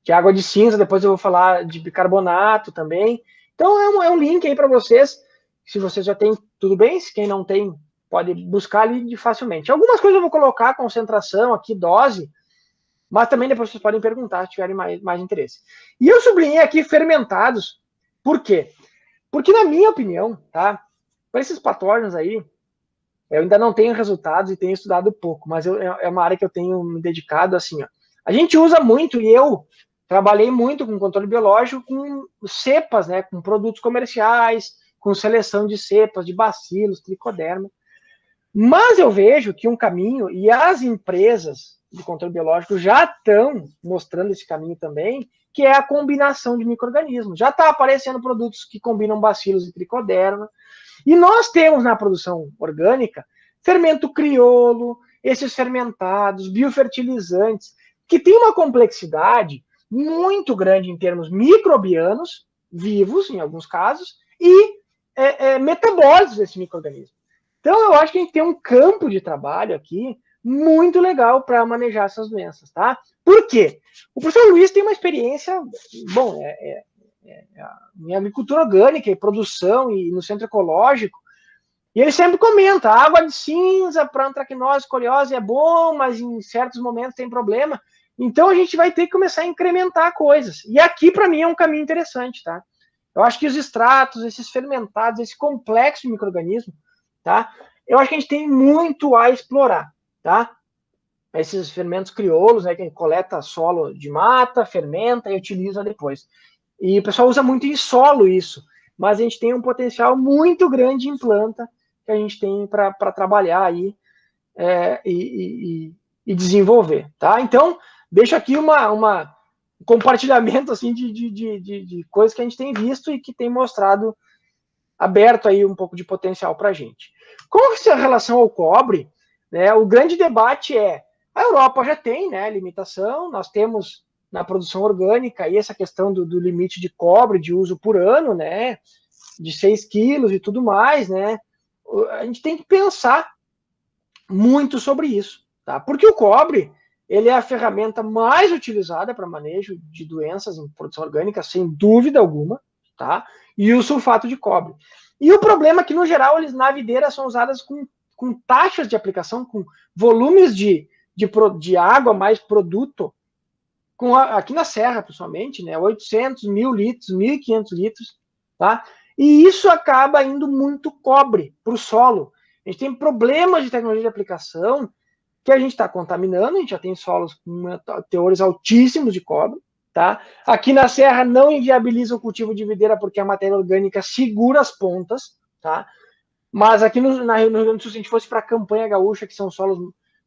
de água de cinza. Depois eu vou falar de bicarbonato também. Então é um link aí para vocês Se você já tem, tudo bem. Se quem não tem, pode buscar ali facilmente. Algumas coisas eu vou colocar, concentração aqui, dose, mas também depois vocês podem perguntar se tiverem mais interesse. E eu sublinhei aqui fermentados. Por quê? Porque, na minha opinião, tá? Para esses patógenos aí, eu ainda não tenho resultados e tenho estudado pouco, mas é uma área que eu tenho me dedicado assim, ó. A gente usa muito, e eu trabalhei muito com controle biológico, com cepas, né? Com produtos comerciais, com seleção de cepas, de bacilos, tricoderma. Mas eu vejo que um caminho, e as empresas de controle biológico já estão mostrando esse caminho também, que é a combinação de micro-organismos. Já está aparecendo produtos que combinam bacilos e tricoderma. E nós temos na produção orgânica fermento criolo, esses fermentados, biofertilizantes, que tem uma complexidade muito grande em termos microbianos, vivos em alguns casos, e metabólicos desse micro-organismo. Então, eu acho que a gente tem um campo de trabalho aqui muito legal para manejar essas doenças, tá? Por quê? O professor Luiz tem uma experiência, bom, em agricultura orgânica, em produção e no centro ecológico, e ele sempre comenta, a água de cinza para antracnose, escoliose é bom, mas em certos momentos tem problema. Então, a gente vai ter que começar a incrementar coisas. E aqui, para mim, é um caminho interessante, tá? Eu acho que os extratos, esses fermentados, esse complexo de micro-organismo, tá? Eu acho que a gente tem muito a explorar, tá? Esses fermentos crioulos, né, que a gente coleta solo de mata, fermenta e utiliza depois. E o pessoal usa muito em solo isso, mas a gente tem um potencial muito grande em planta que a gente tem para trabalhar aí e desenvolver, tá? Então, deixo aqui um compartilhamento assim de coisas que a gente tem visto e que tem mostrado aberto aí um pouco de potencial para a gente. Com relação ao cobre, né, o grande debate é, a Europa já tem, né, limitação, nós temos na produção orgânica e essa questão do limite de cobre de uso por ano, né, de 6 quilos e tudo mais, né, a gente tem que pensar muito sobre isso, tá? Porque o cobre, ele é a ferramenta mais utilizada para manejo de doenças em produção orgânica, sem dúvida alguma, tá? E o sulfato de cobre. E o problema é que, no geral, eles na videira são usadas com taxas de aplicação, com volumes de água mais produto, aqui na serra, principalmente, né? 800, 1.000 litros, 1.500 litros, tá? E isso acaba indo muito cobre para o solo. A gente tem problemas de tecnologia de aplicação que a gente está contaminando, a gente já tem solos com teores altíssimos de cobre, tá? Aqui na serra não inviabiliza o cultivo de videira porque a matéria orgânica segura as pontas, tá? Mas aqui no Rio Grande do Sul, se a gente fosse para a campanha gaúcha, que são solos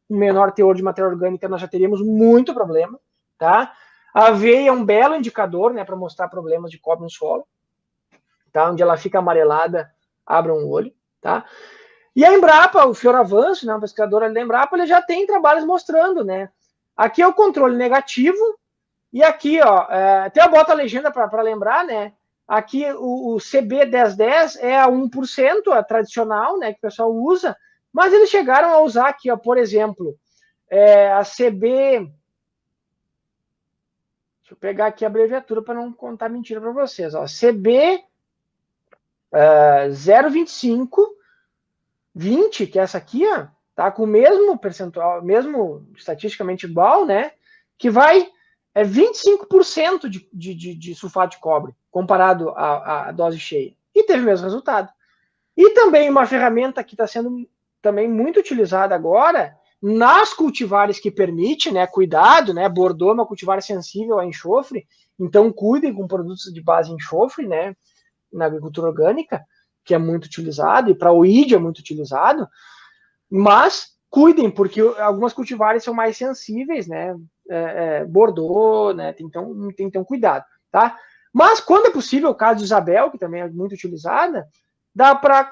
com menor teor de matéria orgânica, nós já teríamos muito problema, tá? A aveia é um belo indicador, né, para mostrar problemas de cobre no solo, tá? Onde ela fica amarelada, abra um olho, tá? E a Embrapa, o Fioravanço, né, um pesquisador ali da Embrapa, ele já tem trabalhos mostrando, né? Aqui é o controle negativo, e aqui, ó, até eu boto a legenda para lembrar, né? Aqui o CB1010 é a 1%, a tradicional, né, que o pessoal usa, mas eles chegaram a usar aqui, ó, por exemplo, a CB... Deixa eu pegar aqui a abreviatura para não contar mentira para vocês, ó. CB 0,25, 20, que é essa aqui, ó, tá com o mesmo percentual, mesmo estatisticamente igual, né? Que vai 25% de sulfato de cobre, comparado à dose cheia. E teve o mesmo resultado. E também uma ferramenta que está sendo também muito utilizada agora nas cultivares que permite, né? Cuidado, né? Bordeaux é uma cultivar sensível a enxofre, então cuidem com produtos de base enxofre, né? Na agricultura orgânica, que é muito utilizado, e para o ID é muito utilizado, mas cuidem, porque algumas cultivares são mais sensíveis, né? Bordeaux, né? Então tem que ter um cuidado, tá? Mas quando é possível, o caso de Isabel, que também é muito utilizada, dá para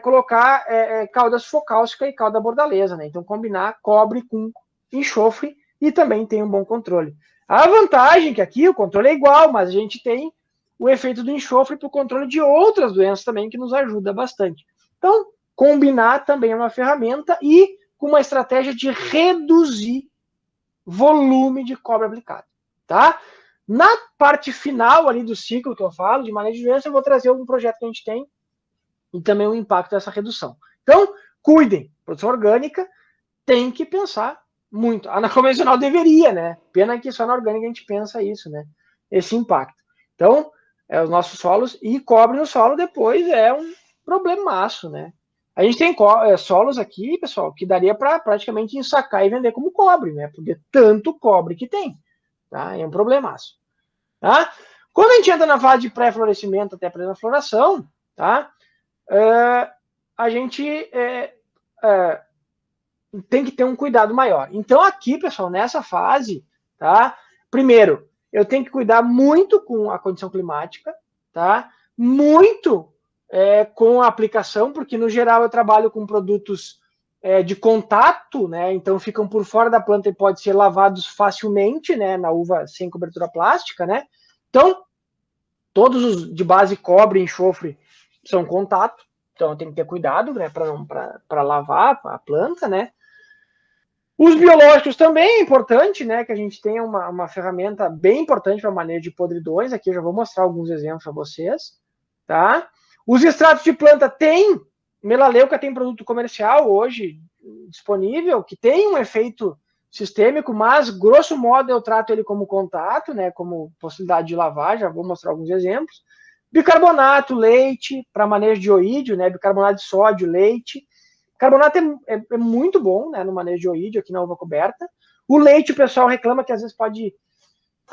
colocar cauda sufocáustica e cauda bordaleza, né? Então combinar cobre com enxofre e também tem um bom controle. A vantagem é que aqui o controle é igual, mas a gente tem o efeito do enxofre para o controle de outras doenças também, que nos ajuda bastante. Então, combinar também é uma ferramenta e com uma estratégia de reduzir volume de cobre aplicado, tá? Na parte final ali do ciclo que eu falo, de manejo de doença, eu vou trazer algum projeto que a gente tem e também o impacto dessa redução. Então, cuidem, produção orgânica tem que pensar muito. A na convencional deveria, né? Pena que só na orgânica a gente pensa isso, né? Esse impacto. Então, os nossos solos, e cobre no solo depois é um problemaço, né? A gente tem solos aqui, pessoal, que daria para praticamente ensacar e vender como cobre, né? Porque tanto cobre que tem, tá? É um problemaço, tá? Quando a gente entra na fase de pré-florescimento até a plena floração, tá? A gente tem que ter um cuidado maior. Então, aqui, pessoal, nessa fase, tá? Primeiro, eu tenho que cuidar muito com a condição climática, tá? Muito com a aplicação, porque no geral eu trabalho com produtos de contato, né? Então ficam por fora da planta e podem ser lavados facilmente, né? Na uva sem cobertura plástica, né? Então, todos os de base cobre e enxofre são contato, então eu tenho que ter cuidado, né? Para lavar a planta, né? Os biológicos também é importante, né? Que a gente tenha uma ferramenta bem importante para manejo de podridões. Aqui eu já vou mostrar alguns exemplos para vocês, tá? Os extratos de planta tem, Melaleuca tem produto comercial hoje disponível, que tem um efeito sistêmico, mas grosso modo eu trato ele como contato, né? Como possibilidade de lavar, já vou mostrar alguns exemplos. Bicarbonato, leite, para manejo de oídio, né? Bicarbonato de sódio, leite. Carbonato é muito bom, né, no manejo de oídio aqui na uva coberta. O leite, o pessoal reclama que às vezes pode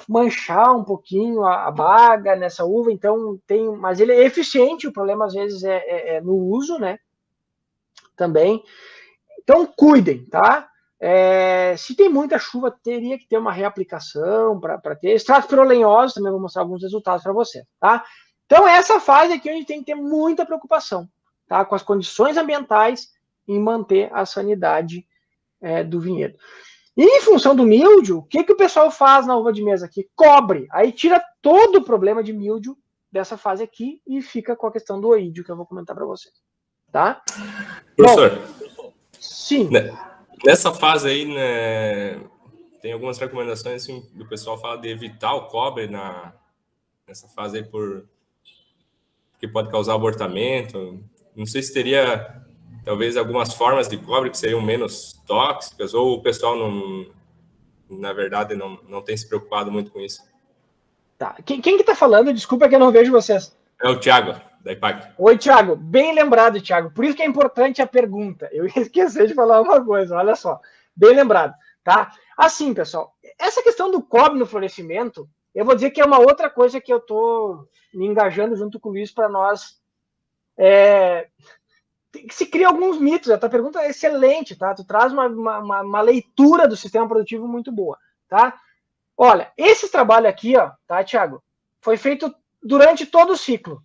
manchar um pouquinho a baga nessa uva, então tem, mas ele é eficiente, o problema às vezes é no uso, né, também. Então cuidem, tá? Se tem muita chuva, teria que ter uma reaplicação para ter. Extratos pirolenhosos, também vou mostrar alguns resultados para você, tá? Então essa fase aqui a gente tem que ter muita preocupação, tá? Com as condições ambientais em manter a sanidade do vinhedo. E em função do míldio, o que o pessoal faz na uva de mesa aqui? Cobre. Aí tira todo o problema de míldio dessa fase aqui e fica com a questão do oídio, que eu vou comentar para vocês. Tá? Professor, bom, sim. Nessa fase aí, né, tem algumas recomendações assim, do pessoal fala de evitar o cobre nessa fase aí porque pode causar abortamento. Não sei se teria talvez algumas formas de cobre que seriam menos tóxicas, ou o pessoal na verdade não tem se preocupado muito com isso. Tá. Quem que tá falando? Desculpa que eu não vejo vocês. É o Thiago, da IPAG. Oi, Thiago. Bem lembrado, Thiago. Por isso que é importante a pergunta. Eu esqueci de falar uma coisa, olha só. Bem lembrado, tá? Assim, pessoal, essa questão do cobre no florescimento, eu vou dizer que é uma outra coisa que eu tô me engajando junto com o Luiz para nós se cria alguns mitos. A tua pergunta é excelente, tá? Tu traz uma leitura do sistema produtivo muito boa, tá? Olha, esse trabalho aqui, ó, tá, Thiago? Foi feito durante todo o ciclo.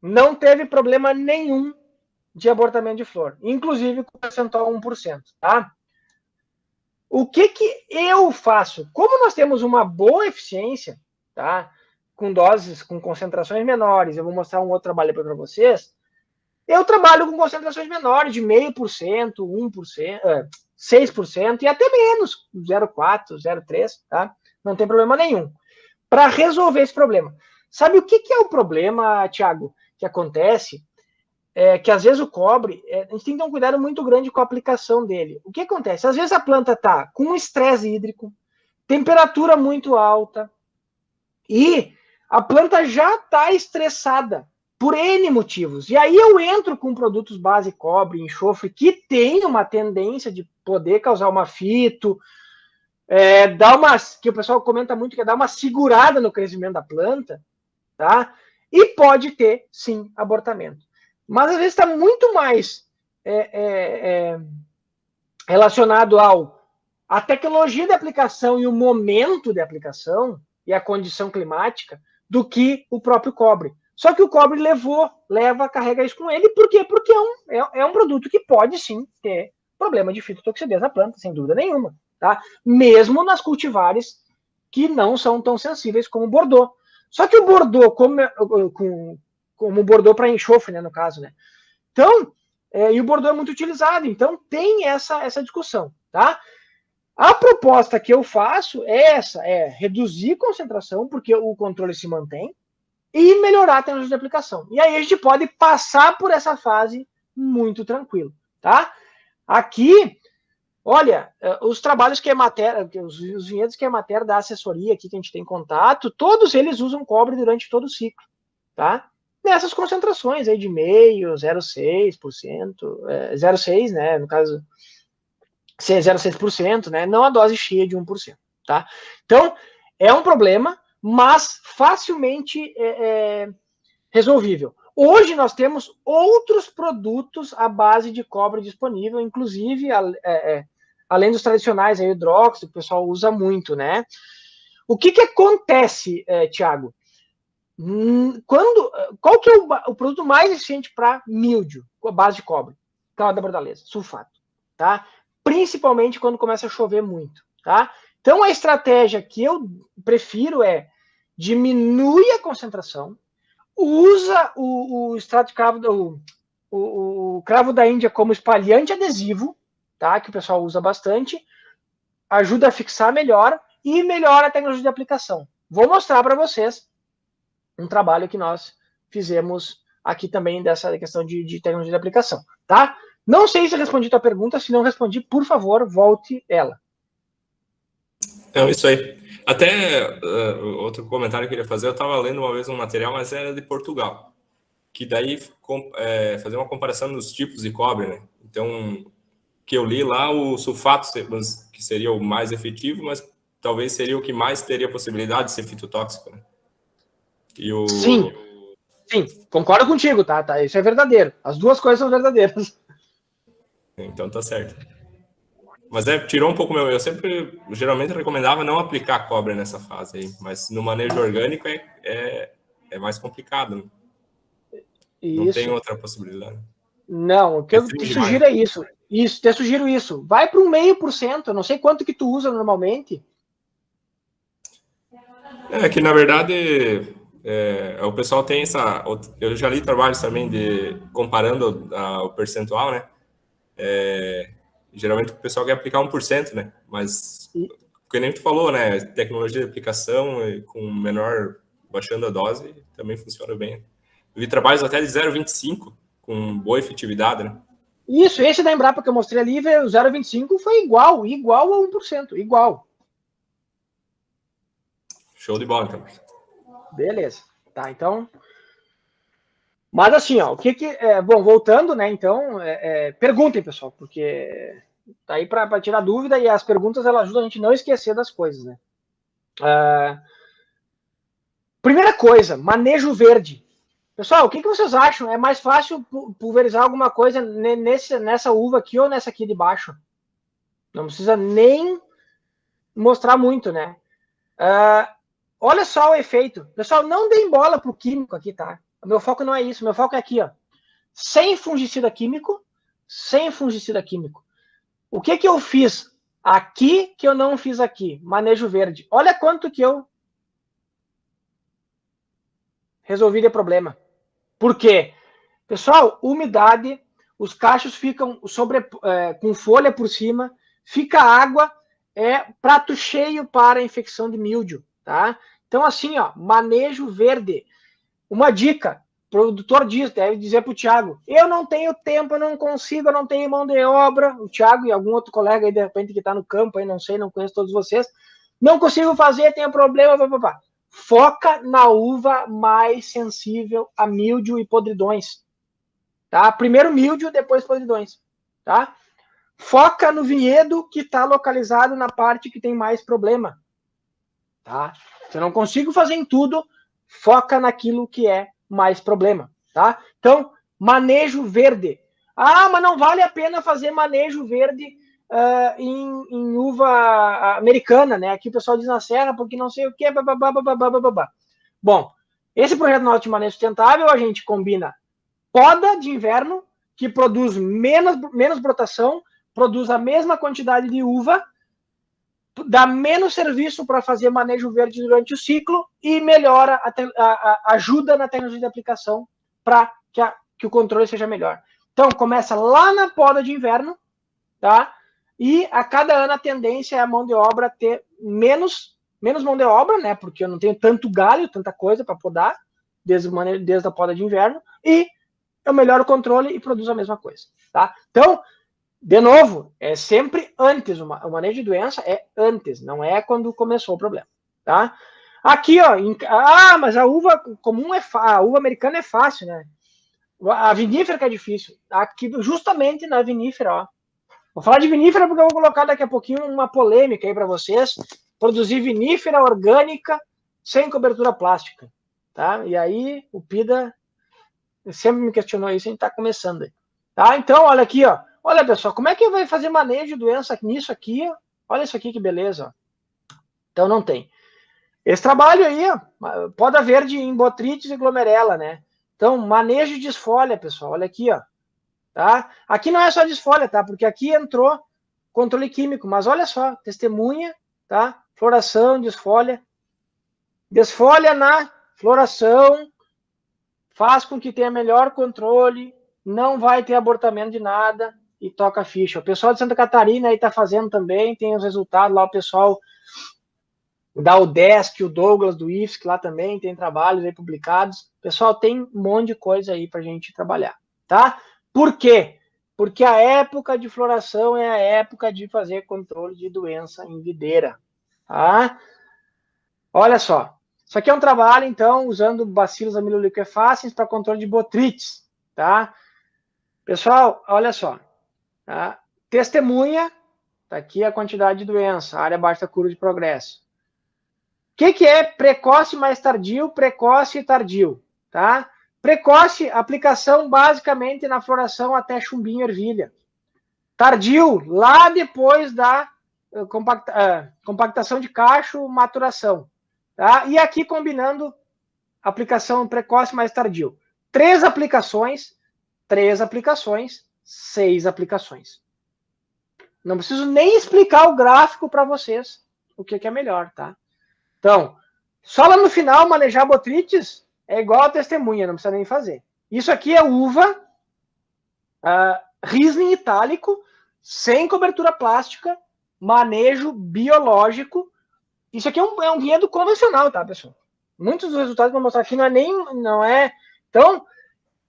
Não teve problema nenhum de abortamento de flor, inclusive com percentual 1%, tá? O que eu faço? Como nós temos uma boa eficiência, tá? Com doses, com concentrações menores, eu vou mostrar um outro trabalho para vocês. Eu trabalho com concentrações menores, de 0,5%, 1%, 6% e até menos, 0,4%, 0,3%, tá? Não tem problema nenhum. Para resolver esse problema. Sabe o que é o problema, Thiago, que acontece? Que às vezes o cobre, a gente tem que ter um cuidado muito grande com a aplicação dele. O que acontece? Às vezes a planta está com um estresse hídrico, temperatura muito alta, e a planta já está estressada por N motivos. E aí eu entro com produtos base cobre, enxofre, que tem uma tendência de poder causar uma fito, que o pessoal comenta muito, que é dar uma segurada no crescimento da planta, tá? E pode ter, sim, abortamento. Mas às vezes está muito mais relacionado à tecnologia de aplicação e o momento de aplicação e a condição climática do que o próprio cobre. Só que o cobre carrega isso com ele. Por quê? Porque é um produto que pode sim ter problema de fitotoxidez na planta, sem dúvida nenhuma. Tá? Mesmo nas cultivares que não são tão sensíveis como o Bordeaux. Só que o Bordeaux, como o Bordeaux para enxofre, né, no caso, né? Então, e o Bordeaux é muito utilizado, então tem essa discussão, tá? A proposta que eu faço é reduzir concentração, porque o controle se mantém, e melhorar a tecnologia de aplicação. E aí a gente pode passar por essa fase muito tranquilo, tá? Aqui, olha, os trabalhos que a matéria, os vinhedos que a matéria da assessoria aqui que a gente tem contato, todos eles usam cobre durante todo o ciclo, tá? Nessas concentrações aí de meio, 0,6%, 0,6%, né, no caso, 0,6%, né, não a dose cheia de 1%, tá? Então, é um problema, mas facilmente resolvível. Hoje nós temos outros produtos à base de cobre disponível, inclusive, além dos tradicionais, aí, o hidróxido, que o pessoal usa muito, né? O que acontece, Thiago? Qual que é o produto mais eficiente para míldio, com a base de cobre? Clara da bordaleza, sulfato, tá? Principalmente quando começa a chover muito, tá? Então, a estratégia que eu prefiro é diminui a concentração, usa o extrato de cravo, o cravo da Índia como espalhante adesivo, tá? Que o pessoal usa bastante, ajuda a fixar melhor e melhora a tecnologia de aplicação. Vou mostrar para vocês um trabalho que nós fizemos aqui também dessa questão de tecnologia de aplicação, tá? Não sei se eu respondi a tua pergunta, se não respondi, por favor, volte ela. É isso aí. Até outro comentário que eu queria fazer, eu estava lendo uma vez um material, mas era de Portugal, que daí fazer uma comparação dos tipos de cobre, né? Então, que eu li lá, o sulfato que seria o mais efetivo, mas talvez seria o que mais teria possibilidade de ser fitotóxico, né? Sim, concordo contigo, tá? Isso é verdadeiro. As duas coisas são verdadeiras. Então tá certo. Mas tirou um pouco eu sempre, geralmente, recomendava não aplicar cobre nessa fase aí, mas no manejo orgânico é mais complicado, né? Não tem outra possibilidade. Não, o que eu te sugiro é isso. Te sugiro isso. Vai para um 0,5%, eu não sei quanto que tu usa normalmente. Que na verdade o pessoal tem essa. Eu já li trabalhos também comparando o percentual, né? Geralmente o pessoal quer aplicar 1%, né? Mas, como nem tu falou, né? Tecnologia de aplicação com baixando a dose, também funciona bem. Eu vi trabalhos até de 0,25, com boa efetividade, né? Isso, esse da Embrapa que eu mostrei ali, o 0,25 foi igual a 1%, igual. Show de bola, então. Beleza, tá, então... Mas assim, ó, bom, voltando, né, então, perguntem, pessoal, porque tá aí para tirar dúvida e as perguntas, elas ajudam a gente a não esquecer das coisas, né. Primeira coisa, manejo verde. Pessoal, o que vocês acham? É mais fácil pulverizar alguma coisa nessa uva aqui ou nessa aqui de baixo? Não precisa nem mostrar muito, né? Olha só o efeito. Pessoal, não deem bola pro químico aqui, tá? O meu foco não é isso. O meu foco é aqui, ó. Sem fungicida químico. O que eu fiz aqui que eu não fiz aqui? Manejo verde. Olha quanto que eu resolvi de problema. Por quê? Pessoal, umidade, os cachos ficam com folha por cima, fica água, prato cheio para a infecção de míldio, tá? Então, assim, ó, manejo verde. Uma dica, o produtor deve dizer para o Thiago, eu não tenho tempo, eu não consigo, eu não tenho mão de obra, o Thiago e algum outro colega aí, de repente, que está no campo, aí, não sei, não conheço todos vocês, não consigo fazer, tenho problema, papapá. Foca na uva mais sensível a míldio e podridões. Tá? Primeiro míldio, depois podridões. Tá? Foca no vinhedo que está localizado na parte que tem mais problema. Tá? Se eu não consigo fazer em tudo, foca naquilo que é mais problema. Tá? Então, manejo verde. Ah, mas não vale a pena fazer manejo verde em uva americana, né? Aqui o pessoal diz na serra, porque não sei o que, bababá. Bom, esse projeto nosso de manejo sustentável, a gente combina poda de inverno, que produz menos brotação, produz a mesma quantidade de uva, dá menos serviço para fazer manejo verde durante o ciclo e melhora, ajuda na tecnologia de aplicação para que o controle seja melhor. Então, começa lá na poda de inverno, tá? E a cada ano a tendência é a mão de obra ter menos mão de obra, né? Porque eu não tenho tanto galho, tanta coisa para podar, desde a poda de inverno, e eu melhoro o controle e produzo a mesma coisa, tá? Então, de novo, é sempre antes, o manejo de doença é antes, não é quando começou o problema, tá? Aqui, ó, mas a uva comum a uva americana é fácil, né? A vinífera que é difícil. Aqui, justamente na vinífera, ó. Vou falar de vinífera porque eu vou colocar daqui a pouquinho uma polêmica aí para vocês. Produzir vinífera orgânica sem cobertura plástica, tá? E aí, o PIDA sempre me questionou isso, a gente tá começando aí. Tá? Então, olha aqui, ó. Olha, pessoal, como é que vai fazer manejo de doença nisso aqui? Ó? Olha isso aqui, que beleza. Ó. Então, não tem. Esse trabalho aí, ó, poda verde em botrytis e glomerela, né? Então, manejo de desfolha, pessoal. Olha aqui, ó. Tá? Aqui não é só desfolha, tá? Porque aqui entrou controle químico. Mas olha só, testemunha, tá? Floração, desfolha. Desfolha na floração faz com que tenha melhor controle, não vai ter abortamento de nada e toca a ficha. O pessoal de Santa Catarina aí tá fazendo também, tem os resultados lá, o pessoal da UDESC, o Douglas do IFSC lá também, tem trabalhos aí publicados. Pessoal, tem um monte de coisa aí pra gente trabalhar, tá? Por quê? Porque a época de floração é a época de fazer controle de doença em videira, tá? Olha só. Isso aqui é um trabalho, então, usando bacilos amiloliquefacens para controle de botrytis, tá? Pessoal, olha só. Tá? Testemunha, tá aqui a quantidade de doença, área abaixo da curva de progresso. O que é precoce mais tardio, precoce e tardio, tá? Precoce, aplicação basicamente na floração até chumbinho e ervilha. Tardio, lá depois da compactação de cacho, maturação. Tá? E aqui combinando aplicação precoce mais tardio. 3 aplicações, 6 aplicações. Não preciso nem explicar o gráfico para vocês o que é melhor, tá? Então, só lá no final manejar botrytis é igual a testemunha, não precisa nem fazer. Isso aqui é uva Riesling itálico, sem cobertura plástica, manejo biológico. Isso aqui é um vinhedo convencional, tá, pessoal? Muitos dos resultados que eu vou mostrar aqui não é... Então,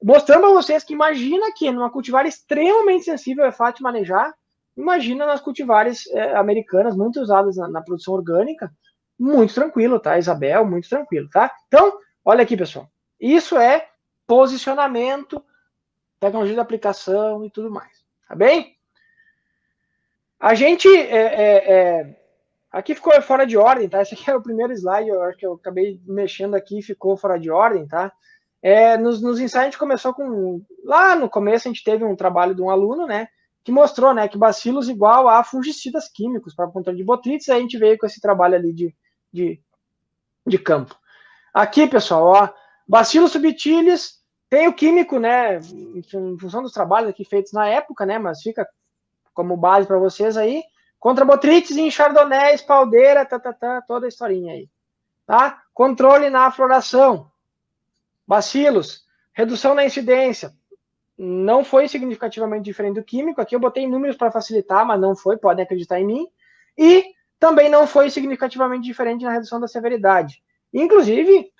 mostrando para vocês que imagina que numa cultivar extremamente sensível é fácil de manejar, imagina nas cultivares americanas, muito usadas na produção orgânica, muito tranquilo, tá, Isabel? Muito tranquilo, tá? Então, olha aqui, pessoal. Isso é posicionamento, tecnologia de aplicação e tudo mais, tá bem? A gente... Aqui ficou fora de ordem, tá? Esse aqui é o primeiro slide, eu acho que eu acabei mexendo aqui e ficou fora de ordem, tá? Nos ensaios a gente começou com... Lá no começo a gente teve um trabalho de um aluno, né? Que mostrou, né? Que bacilos igual a fungicidas químicos para controle de botrytis, aí a gente veio com esse trabalho ali de campo. Aqui, pessoal, ó, bacilos subtilis, tem o químico, né? Em função dos trabalhos aqui feitos na época, né? Mas fica como base para vocês aí. Contra botrytis em chardonnay, espaldeira, toda a historinha aí. Tá? Controle na floração. Bacilos. Redução na incidência. Não foi significativamente diferente do químico. Aqui eu botei números para facilitar, mas não foi, podem acreditar em mim. E também não foi significativamente diferente na redução da severidade. Inclusive,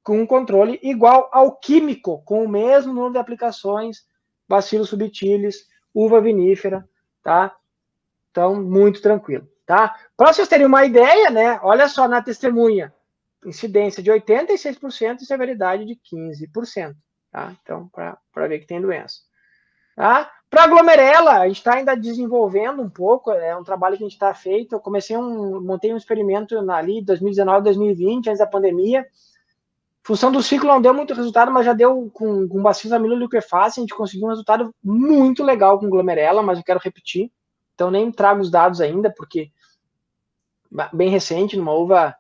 com um controle igual ao químico, com o mesmo número de aplicações, bacilos subtilis, uva vinífera, tá? Então, muito tranquilo, tá? Para vocês terem uma ideia, né? Olha só na testemunha. Incidência de 86% e severidade de 15%, tá? Então, para ver que tem doença. Tá? Para glomerela, a gente está ainda desenvolvendo um pouco, é um trabalho que a gente está feito. Eu montei um experimento ali 2019, 2020, antes da pandemia. Função do ciclo não deu muito resultado, mas já deu com bacilos amiloliquefacem, a gente conseguiu um resultado muito legal com glomerela, mas eu quero repetir. Então, nem trago os dados ainda, porque bem recente, numa uva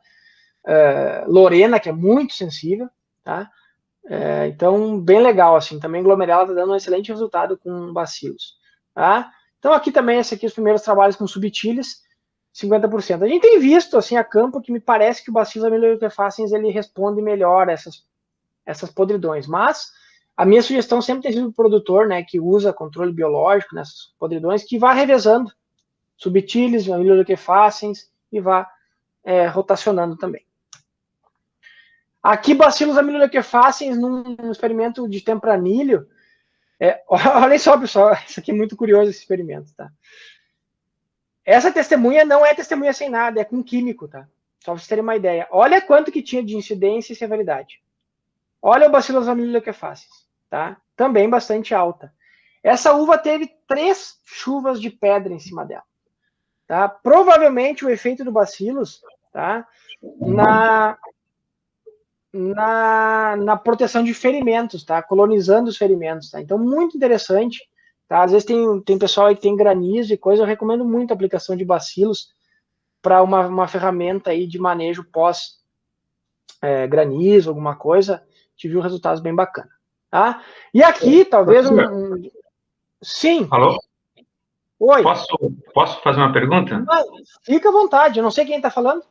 Lorena, que é muito sensível, tá? Então, bem legal, assim. Também glomerela está dando um excelente resultado com bacilos, tá? Então, aqui também, esse aqui, os primeiros trabalhos com subtilis, 50%. A gente tem visto, assim, a campo, que me parece que o bacilos amiloliquefacens, ele responde melhor a essas podridões, mas... A minha sugestão sempre tem sido o produtor, né, que usa controle biológico nessas podridões, que vá revezando subtilis, amiloliquefacens e vá rotacionando também. Aqui, bacilos amiloidoquefáceis num experimento de tempranilho. Olha só, pessoal, isso aqui é muito curioso, esse experimento, tá? Essa testemunha não é testemunha sem nada, é com químico, tá? Só pra vocês terem uma ideia. Olha quanto que tinha de incidência e severidade. Olha o bacilos amiloidoquefáceis, tá? Também bastante alta. Essa uva teve 3 chuvas de pedra em cima dela, tá? Provavelmente o efeito do bacilos, tá? Na proteção de ferimentos, tá? Colonizando os ferimentos, tá? Então, muito interessante, tá? Às vezes tem pessoal aí que tem granizo e coisa, eu recomendo muito a aplicação de bacilos para uma ferramenta aí de manejo pós granizo, alguma coisa, tive resultados bem bacana, tá? E aqui, talvez Sim. Alô? Oi. Posso fazer uma pergunta? Não, fica à vontade, eu não sei quem está falando.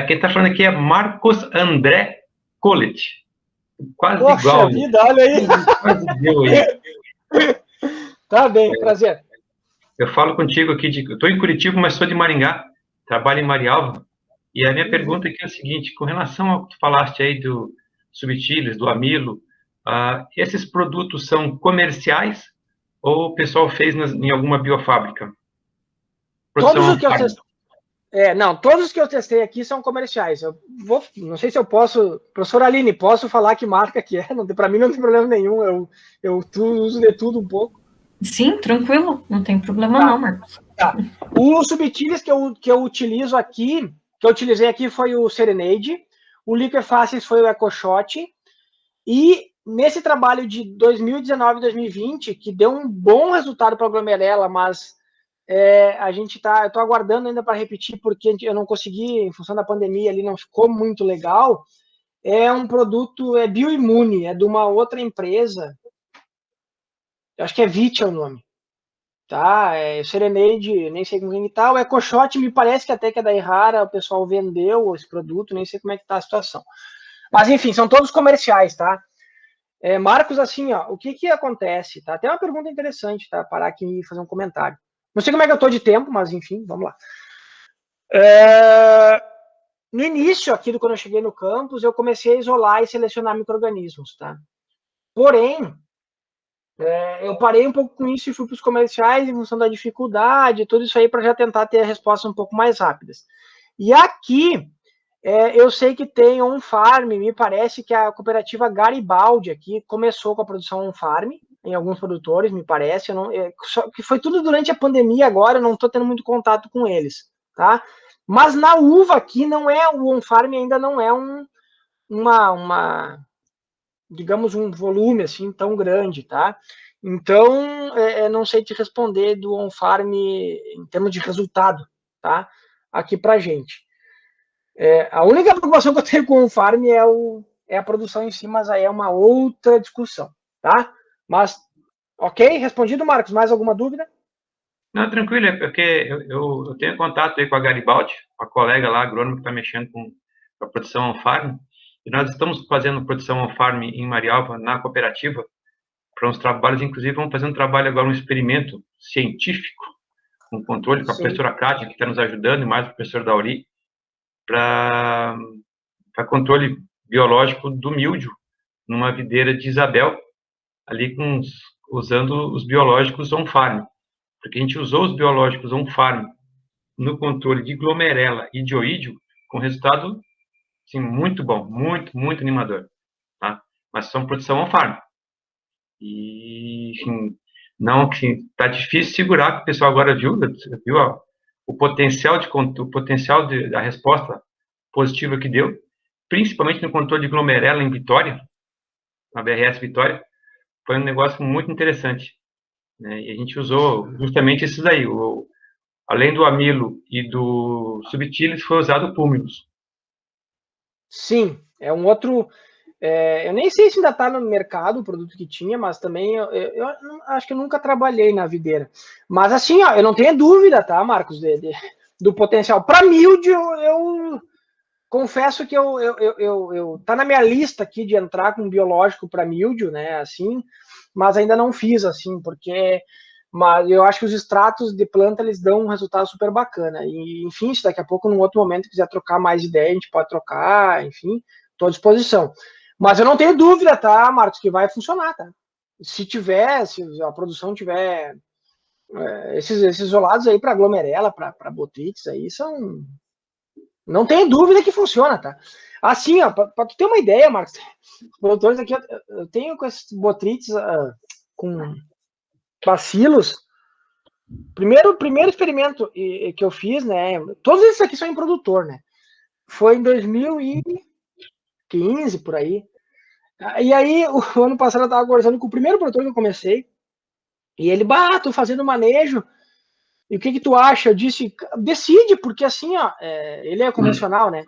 Quem está falando aqui é Marcos André Colet. Quase Poxa igual. Vida, olha aí. Quase deu aí. Tá bem, prazer. Eu falo contigo aqui, eu estou em Curitiba, mas sou de Maringá, trabalho em Marialva, e a minha pergunta aqui é a seguinte, com relação ao que tu falaste aí do subtilis, do amilo, esses produtos são comerciais ou o pessoal fez em alguma biofábrica? Todos os que eu testei aqui são comerciais. Não sei se eu posso, professora Aline, posso falar que marca que é? Para mim não tem problema nenhum, eu uso de tudo um pouco. Sim, tranquilo, não tem problema não, Marcos. Tá. O subtilis que eu utilizo aqui, que eu utilizei aqui foi o Serenade, o Liquefaces foi o EcoShot, e nesse trabalho de 2019 e 2020, que deu um bom resultado para a glomerela, mas eu estou aguardando ainda para repetir, porque eu não consegui, em função da pandemia, ali não ficou muito legal. É um produto, bioimune, é de uma outra empresa, eu acho que é Vitia o nome, tá? Serenade, nem sei com quem tá. O EcoShot me parece que até que é da Errara, o pessoal vendeu esse produto, nem sei como é que tá a situação. Mas enfim, são todos comerciais, tá? Marcos, assim, ó, o que acontece, tá? Tem uma pergunta interessante, tá? Parar aqui e fazer um comentário. Não sei como é que eu tô de tempo, mas enfim, vamos lá. No início, aqui, quando eu cheguei no campus, eu comecei a isolar e selecionar micro-organismos, tá? Porém, eu parei um pouco com isso e fui para os comerciais em função da dificuldade, tudo isso aí para já tentar ter respostas um pouco mais rápidas. E aqui, eu sei que tem on-farm, me parece que a cooperativa Garibaldi aqui começou com a produção on-farm, em alguns produtores, me parece, que foi tudo durante a pandemia agora, eu não estou tendo muito contato com eles, tá? Mas na uva aqui não é, o on-farm ainda não é digamos, um volume assim tão grande, tá? Então, não sei te responder do on-farm em termos de resultado, tá? Aqui pra gente. A única preocupação que eu tenho com o on-farm é a produção em si, mas aí é uma outra discussão, tá? Mas, ok? Respondido, Marcos? Mais alguma dúvida? Não, tranquilo, é porque eu tenho contato aí com a Garibaldi, a colega lá, agrônoma, que está mexendo com a produção on-farm, e nós estamos fazendo produção on-farm em Marialva, na cooperativa, para uns trabalhos, inclusive vamos fazer um trabalho agora, um experimento científico, um controle com a professora Kátia, que está nos ajudando, e mais o professor Dauri, para controle biológico do míldio, numa videira de Isabel, ali usando os biológicos on-farm. Porque a gente usou os biológicos on-farm no controle de glomerela e de oídio, com resultado assim, muito bom, muito, muito animador. Tá? Mas são produção on-farm. E, enfim, não, está difícil segurar, que o pessoal agora viu ó, o potencial da resposta positiva que deu, principalmente no controle de glomerela em Vitória, na BRS Vitória, foi um negócio muito interessante. Né? E a gente usou justamente esses aí, além do amilo e do subtilis, foi usado o púmilus. Sim, é um outro... eu nem sei se ainda está no mercado o produto que tinha, mas também eu acho que eu nunca trabalhei na videira. Mas assim, ó, eu não tenho dúvida, tá, Marcos, do potencial. Para míldio, eu confesso que tá na minha lista aqui de entrar com biológico para míldio, né, assim, mas ainda não fiz, assim, porque... Mas eu acho que os extratos de planta, eles dão um resultado super bacana. E, enfim, se daqui a pouco, num outro momento, quiser trocar mais ideia, a gente pode trocar, enfim. à disposição. Mas eu não tenho dúvida, tá, Marcos, que vai funcionar, tá? Se a produção tiver esses isolados aí para glomerela, para Botrytis, aí são... Não tenho dúvida que funciona, tá? Assim, ó, para tu ter uma ideia, Marcos, os produtores aqui, eu tenho com esses Botrytis com bacilos. Primeiro experimento que eu fiz, né? Todos esses aqui são em produtor, né? Foi em 2015, por aí. E aí, o ano passado eu tava conversando com o primeiro produtor que eu comecei. E ele, tô fazendo manejo. E o que tu acha? Eu disse, decide, porque assim, ó, ele é convencional, né?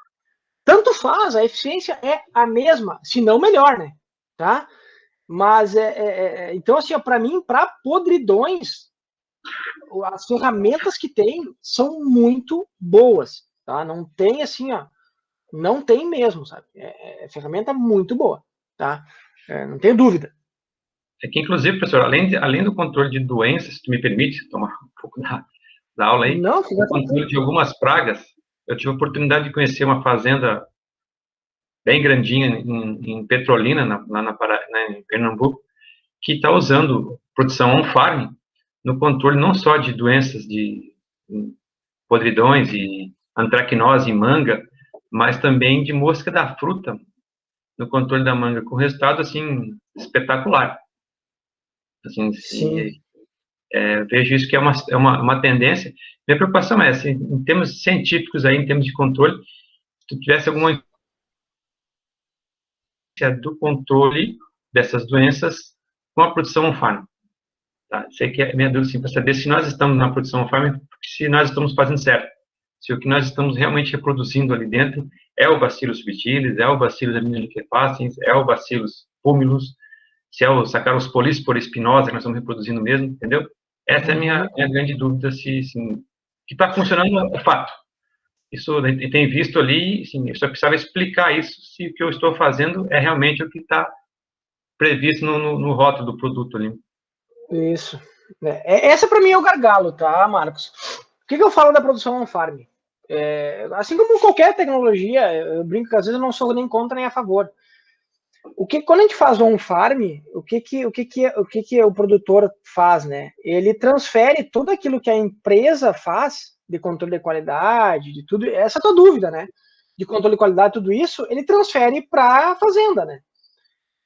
Tanto faz, a eficiência é a mesma, se não melhor, né? Tá? Mas, então, assim, para mim, para podridões, as ferramentas que tem são muito boas, tá? Não tem, assim, ó, não tem mesmo, sabe? É ferramenta muito boa, tá? Não tenho dúvida. É que, inclusive, professor, além do controle de doenças, se tu me permite tomar um pouco da aula aí, Não, o controle de algumas pragas, eu tive a oportunidade de conhecer uma fazenda bem grandinha em Petrolina, em Pernambuco, que está usando produção on-farm no controle não só de doenças de podridões e antracnose em manga, mas também de mosca da fruta no controle da manga, com resultado, assim, espetacular. Assim, vejo isso que é uma tendência. Minha preocupação é, assim, em termos científicos, aí, em termos de controle, se tu tivesse alguma do controle dessas doenças com a produção on-farm. Tá? Sei que é minha dúvida, assim, para saber se nós estamos na produção on-farm, se nós estamos fazendo certo. Se o que nós estamos realmente reproduzindo ali dentro é o Bacillus subtilis, é o Bacillus aminoliquefaciens, é o Bacillus púmilus, se é o Saccharosporis espinosa que nós estamos reproduzindo mesmo, entendeu? Essa é a minha grande dúvida, se que está funcionando é fato. Isso eu tenho visto ali, assim, eu só precisava explicar isso, se o que eu estou fazendo é realmente o que está previsto no rótulo do produto ali. Isso. Essa para mim é o gargalo, tá, Marcos? O que eu falo da produção on-farm? Assim como qualquer tecnologia, eu brinco que às vezes eu não sou nem contra nem a favor. Quando a gente faz on-farm, o que o produtor faz, né? Ele transfere tudo aquilo que a empresa faz de controle de qualidade, de tudo, essa é a tua dúvida, né? De controle de qualidade, tudo isso, ele transfere para a fazenda, né?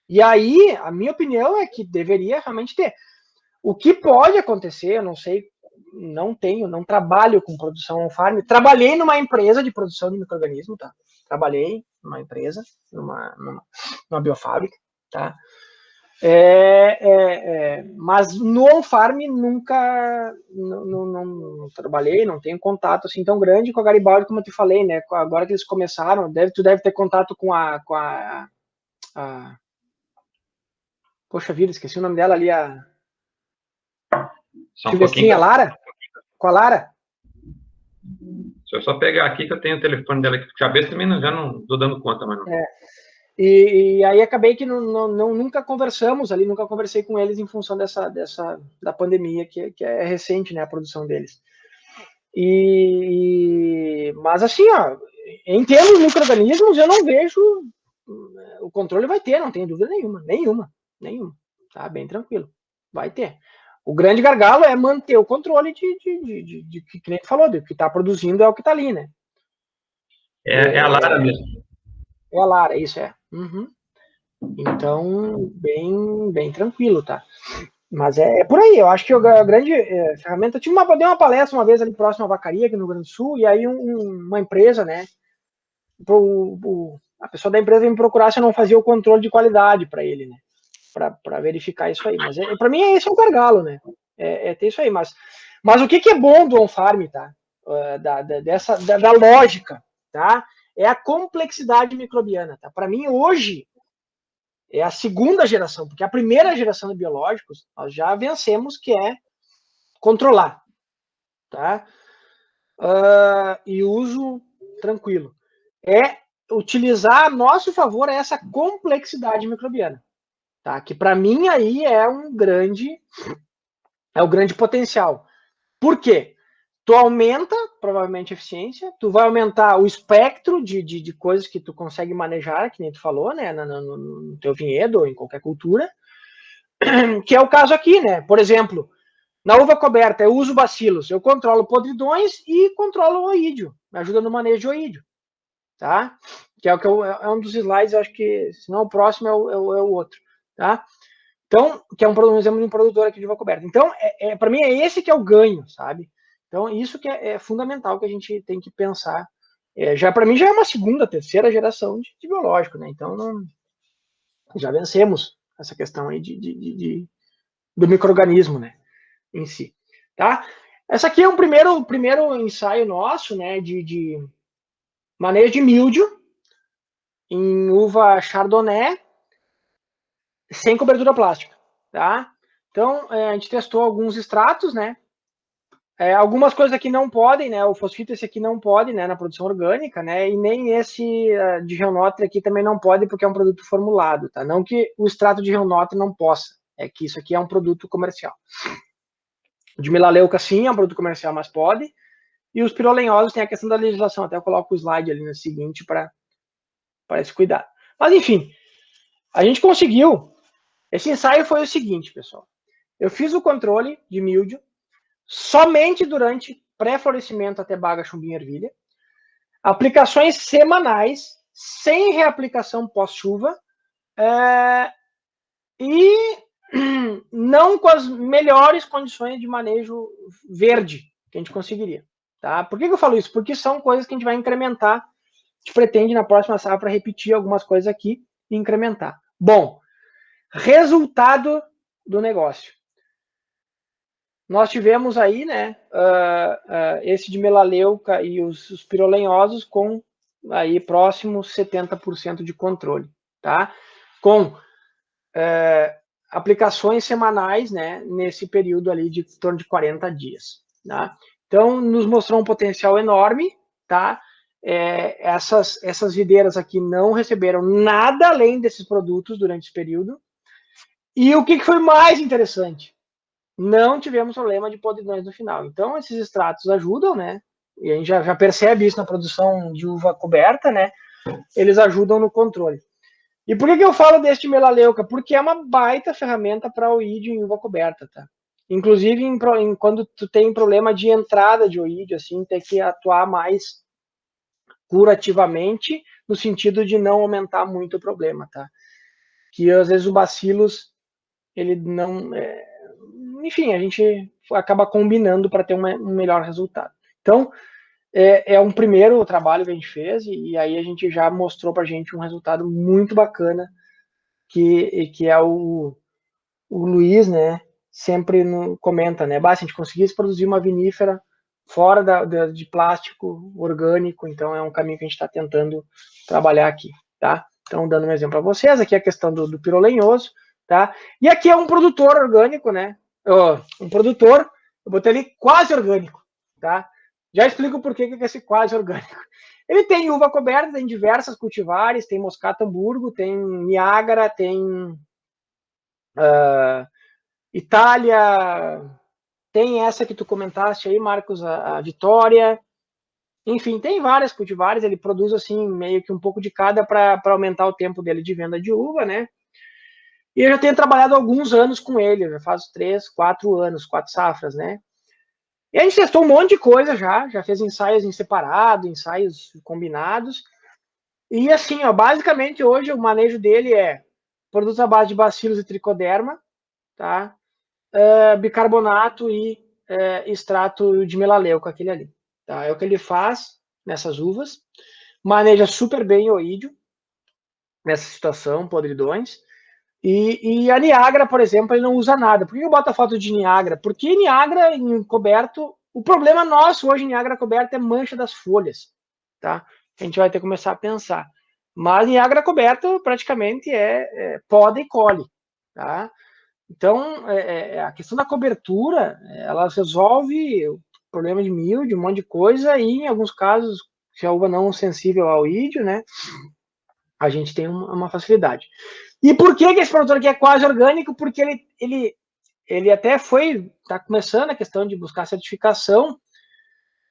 E aí, a minha opinião é que deveria realmente ter. O que pode acontecer, eu não sei, não trabalho com produção on-farm, trabalhei numa empresa de produção de micro-organismo, tá? Trabalhei numa empresa, numa biofábrica, tá? Mas no on-farm nunca não trabalhei, não tenho contato assim tão grande com a Garibaldi, como eu te falei, né? Agora que eles começaram, tu deve ter contato com a poxa vida, esqueci o nome dela ali, Silvestrinha, Lara? Com a Lara? Deixa eu só pegar aqui que eu tenho o telefone dela aqui de cabeça, também já não estou dando conta, mas não. E aí acabei que nunca conversamos ali, nunca conversei com eles em função da pandemia, que é recente, né, a produção deles. Mas assim, ó, em termos de micro-organismos, eu não vejo, o controle vai ter, não tenho dúvida nenhuma, tá, bem tranquilo, vai ter. O grande gargalo é manter o controle de que nem tu falou, de que está produzindo é o que está ali, né? É a Lara mesmo. É a Lara, isso é. Uhum. Então, bem tranquilo, tá? Mas é por aí, eu acho que a grande ferramenta... Dei uma palestra uma vez ali próximo à Vacaria, aqui no Rio Grande do Sul, e aí uma empresa, né? A pessoa da empresa me procurar se eu não fazia o controle de qualidade para ele, né? Para verificar isso aí. Mas para mim esse é o gargalo, né? Ter isso aí. Mas o que é bom do on-farm, tá? Da lógica, tá? É a complexidade microbiana, tá? Para mim, hoje, é a segunda geração, porque a primeira geração de biológicos nós já vencemos, que é controlar, tá? E uso tranquilo. Utilizar a nosso favor essa complexidade microbiana, tá? Que para mim aí é o grande potencial. Por quê? tu aumenta, provavelmente, a eficiência, tu vai aumentar o espectro de coisas que tu consegue manejar, que nem tu falou, né, no teu vinhedo ou em qualquer cultura, que é o caso aqui, né? Por exemplo, na uva coberta eu uso bacilos, eu controlo podridões e controlo o oídio, me ajuda no manejo de oídio, tá? Que é um dos slides, eu acho que, se não o próximo, é o outro, tá? Então, que é um exemplo de um produtor aqui de uva coberta. Então, para mim, é esse que é o ganho, sabe? Então, isso que é fundamental que a gente tem que pensar. Já para mim, já é uma segunda, terceira geração de biológico, né? Então, já vencemos essa questão aí do micro-organismo, né? Em si, tá? Essa aqui é um primeiro ensaio nosso, né? De manejo de míldio em uva Chardonnay sem cobertura plástica, tá? Então, a gente testou alguns extratos, né? Algumas coisas aqui não podem, né? O fosfito esse aqui não pode, né? Na produção orgânica, né? E nem esse de Geonotre aqui também não pode, porque é um produto formulado, tá? Não que o extrato de Geonotre não possa, é que isso aqui é um produto comercial. O de melaleuca, sim, é um produto comercial, mas pode. E os pirolenhosos tem a questão da legislação. Até eu coloco o slide ali no seguinte para esse cuidado. Mas, enfim, a gente conseguiu. Esse ensaio foi o seguinte, pessoal. Eu fiz o controle de míldio somente durante pré-florescimento até baga, chumbinho, ervilha. Aplicações semanais, sem reaplicação pós-chuva. E não com as melhores condições de manejo verde que a gente conseguiria. Tá? Por que eu falo isso? Porque são coisas que a gente vai incrementar. A gente pretende na próxima safra repetir algumas coisas aqui e incrementar. Bom, resultado do negócio. Nós tivemos aí, né, esse de melaleuca e os pirolenhosos com aí próximo 70% de controle, tá? Com aplicações semanais, né, nesse período ali de em torno de 40 dias, tá? Então, nos mostrou um potencial enorme, tá? Essas videiras aqui não receberam nada além desses produtos durante esse período. E o que foi mais interessante? Não tivemos problema de podridões no final. Então, esses extratos ajudam, né? E a gente já percebe isso na produção de uva coberta, né? Eles ajudam no controle. E por que eu falo deste melaleuca? Porque é uma baita ferramenta para oídio em uva coberta, tá? Inclusive, quando tu tem problema de entrada de oídio, assim, tem que atuar mais curativamente, no sentido de não aumentar muito o problema, tá? Que às vezes o bacillus, ele não... enfim, a gente acaba combinando para ter um melhor resultado. Então, é um primeiro trabalho que a gente fez, e aí a gente já mostrou para a gente um resultado muito bacana, que é o Luiz, né, sempre comenta, né, se a gente conseguisse produzir uma vinífera fora de plástico orgânico, então é um caminho que a gente está tentando trabalhar aqui, tá? Então, dando um exemplo para vocês, aqui é a questão do pirolenhoso, tá? E aqui é um produtor orgânico, né? Um produtor, eu botei ali quase orgânico, tá? Já explico por que é esse quase orgânico. Ele tem uva coberta, tem diversas cultivares, tem Moscato Hamburgo, tem Niágara, tem Itália, tem essa que tu comentaste aí, Marcos, a Vitória. Enfim, tem várias cultivares, ele produz assim, meio que um pouco de cada para aumentar o tempo dele de venda de uva, né? E eu já tenho trabalhado alguns anos com ele, já faz 3, 4 anos, 4 safras, né? E a gente testou um monte de coisa já fez ensaios em separado, ensaios combinados. E assim, ó, basicamente hoje o manejo dele é produtos à base de bacilos e tricoderma, tá? Bicarbonato e extrato de melaleuca, aquele ali. Tá? É o que ele faz nessas uvas. Maneja super bem o oídio nessa situação, podridões. E a Niágara, por exemplo, ele não usa nada. Por que eu boto a foto de Niágara? Porque Niágara em coberto, o problema nosso hoje em Niágara coberto é mancha das folhas, tá? A gente vai ter que começar a pensar. Mas Niágara coberto praticamente poda e colhe, tá? Então, a questão da cobertura, ela resolve o problema de milho, um monte de coisa, e em alguns casos, se a uva não é sensível ao ídio, né, a gente tem uma facilidade. E por que esse produtor aqui é quase orgânico? Porque ele até está começando a questão de buscar certificação,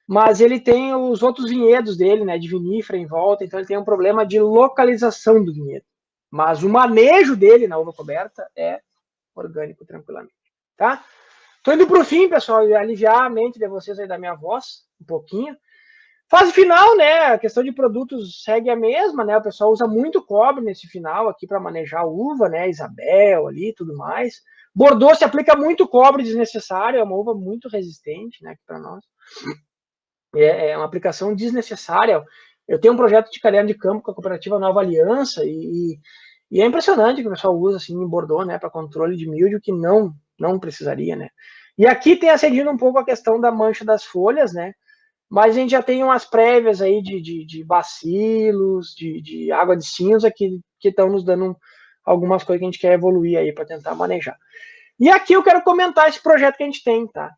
mas ele tem os outros vinhedos dele, né, de vinífera em volta, então ele tem um problema de localização do vinhedo. Mas o manejo dele na uva coberta é orgânico tranquilamente, tá? Tô indo pro fim, pessoal, e aliviar a mente de vocês aí da minha voz, um pouquinho. Fase final, né, a questão de produtos segue a mesma, né, o pessoal usa muito cobre nesse final aqui para manejar uva, né, Isabel ali e tudo mais. Bordeaux se aplica muito cobre desnecessário, é uma uva muito resistente, né, para nós. É uma aplicação desnecessária. Eu tenho um projeto de caderno de campo com a cooperativa Nova Aliança e é impressionante que o pessoal usa assim em Bordeaux, né, para controle de míldio, que não precisaria, né. E aqui tem acedido um pouco a questão da mancha das folhas, né, mas a gente já tem umas prévias aí de bacilos, de água de cinza que estão nos dando algumas coisas que a gente quer evoluir aí para tentar manejar. E aqui eu quero comentar esse projeto que a gente tem, tá?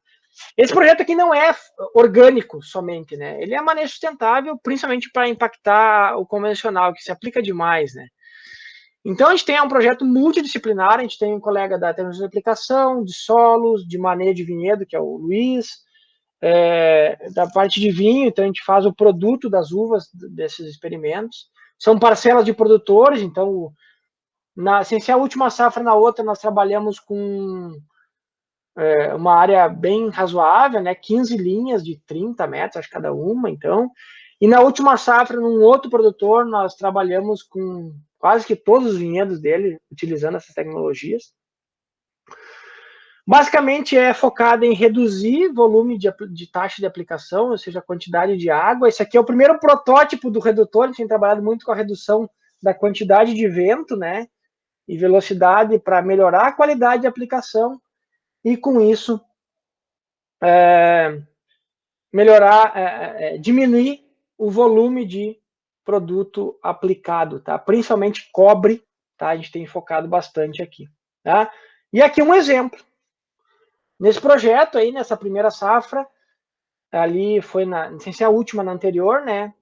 Esse projeto aqui não é orgânico somente, né? Ele é manejo sustentável, principalmente para impactar o convencional, que se aplica demais, né? Então, a gente tem um projeto multidisciplinar, a gente tem um colega da tecnologia de aplicação, de solos, de manejo de vinhedo, que é o Luiz, da parte de vinho, então a gente faz o produto das uvas desses experimentos. São parcelas de produtores, então, sem ser a última safra na outra, nós trabalhamos com uma área bem razoável, né, 15 linhas de 30 metros, acho cada uma, então. E na última safra, num outro produtor, nós trabalhamos com quase que todos os vinhedos dele, utilizando essas tecnologias. Basicamente é focada em reduzir volume de taxa de aplicação, ou seja, a quantidade de água. Esse aqui é o primeiro protótipo do redutor, a gente tem trabalhado muito com a redução da quantidade de vento, né, e velocidade para melhorar a qualidade de aplicação e com isso diminuir o volume de produto aplicado, tá? Principalmente cobre, tá? A gente tem focado bastante aqui, tá? E aqui um exemplo. Nesse projeto aí, nessa primeira safra, ali foi sem ser a última, na anterior, né?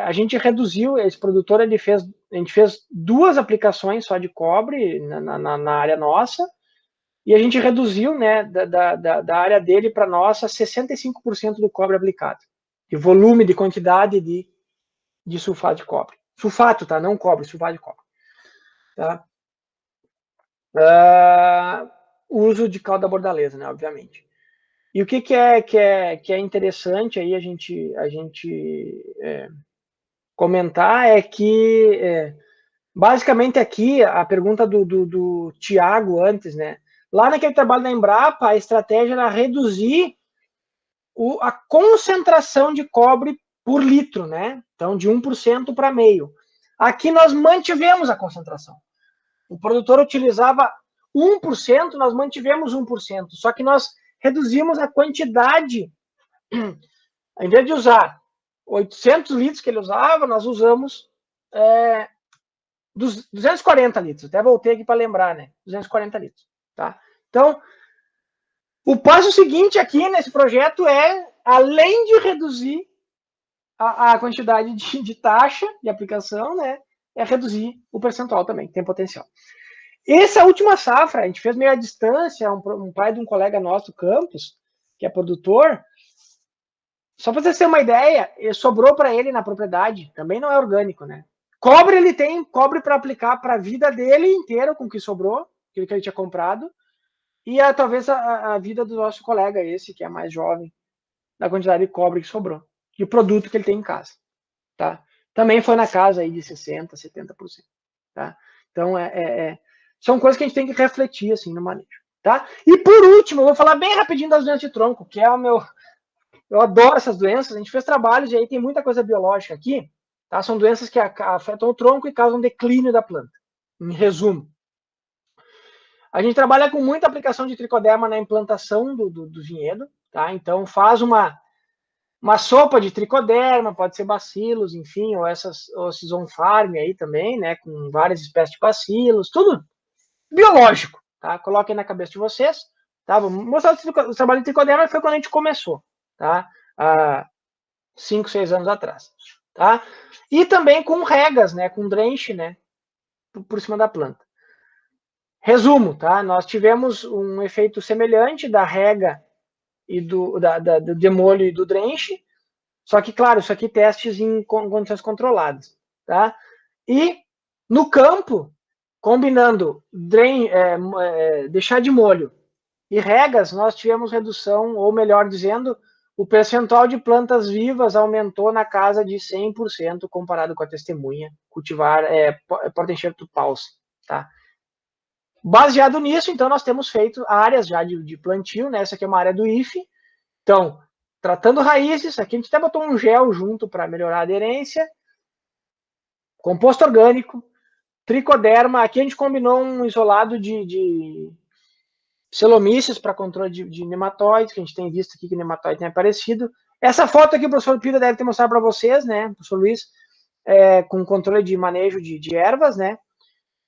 A gente reduziu, esse produtor, a gente fez 2 aplicações só de cobre na área nossa, e a gente reduziu, né, da área dele para nossa 65% do cobre aplicado, de volume, de quantidade de sulfato de cobre. Sulfato, tá? Não cobre, sulfato de cobre. Tá? Uso de calda bordaleza, né, obviamente. E o que é interessante aí a gente comentar é que, basicamente aqui, a pergunta do Tiago antes, né, lá naquele trabalho da Embrapa, a estratégia era reduzir a concentração de cobre por litro, né? Então, de 1% para meio. Aqui nós mantivemos a concentração. O produtor utilizava 1%, nós mantivemos 1%. Só que nós reduzimos a quantidade. Em vez de usar 800 litros que ele usava, nós usamos 240 litros. Até voltei aqui para lembrar, né? 240 litros. Tá? Então, o passo seguinte aqui nesse projeto é, além de reduzir a quantidade de taxa de aplicação, né, é reduzir o percentual também, que tem potencial. Essa última safra, a gente fez meio à distância, um pai de um colega nosso, Campos, que é produtor, só para vocês terem uma ideia, sobrou para ele na propriedade, também não é orgânico, né? Cobre, ele tem cobre para aplicar para a vida dele inteira, com o que sobrou, aquilo que ele tinha comprado, e talvez a vida do nosso colega, esse que é mais jovem, da quantidade de cobre que sobrou, de produto que ele tem em casa, tá? Também foi na casa aí de 60%, 70%, tá? Então, são coisas que a gente tem que refletir, assim, no manejo, tá? E por último, eu vou falar bem rapidinho das doenças de tronco, que é o meu... Eu adoro essas doenças, a gente fez trabalhos e aí tem muita coisa biológica aqui, tá? São doenças que afetam o tronco e causam declínio da planta, em resumo. A gente trabalha com muita aplicação de tricoderma na implantação do vinhedo, tá? Então, faz uma sopa de tricoderma, pode ser bacilos, enfim, ou esses on-farm aí também, né? Com várias espécies de bacilos, tudo biológico, tá? Coloquem na cabeça de vocês, tá? Vou mostrar o trabalho de tricoderma, foi quando a gente começou, tá? Há 5, 6 anos atrás, tá? E também com regas, né? Com drenche, né? Por cima da planta. Resumo, tá? Nós tivemos um efeito semelhante da rega e do demolho e do drenche. Só que, claro, isso aqui testes em condições controladas, tá? E no campo, combinando deixar de molho e regas, nós tivemos redução, ou melhor dizendo, o percentual de plantas vivas aumentou na casa de 100% comparado com a testemunha cultivar porta-enxerto Paulsen, tá? Baseado nisso, então, nós temos feito áreas já de plantio, né? Essa aqui é uma área do IFE. Então, tratando raízes, aqui a gente até botou um gel junto para melhorar a aderência. Composto orgânico, tricoderma. Aqui a gente combinou um isolado de celomíceas para controle de nematóides, que a gente tem visto aqui que nematóide tem aparecido. Essa foto aqui o professor Pira deve ter mostrado para vocês, né, professor Luiz, com controle de manejo de ervas, né?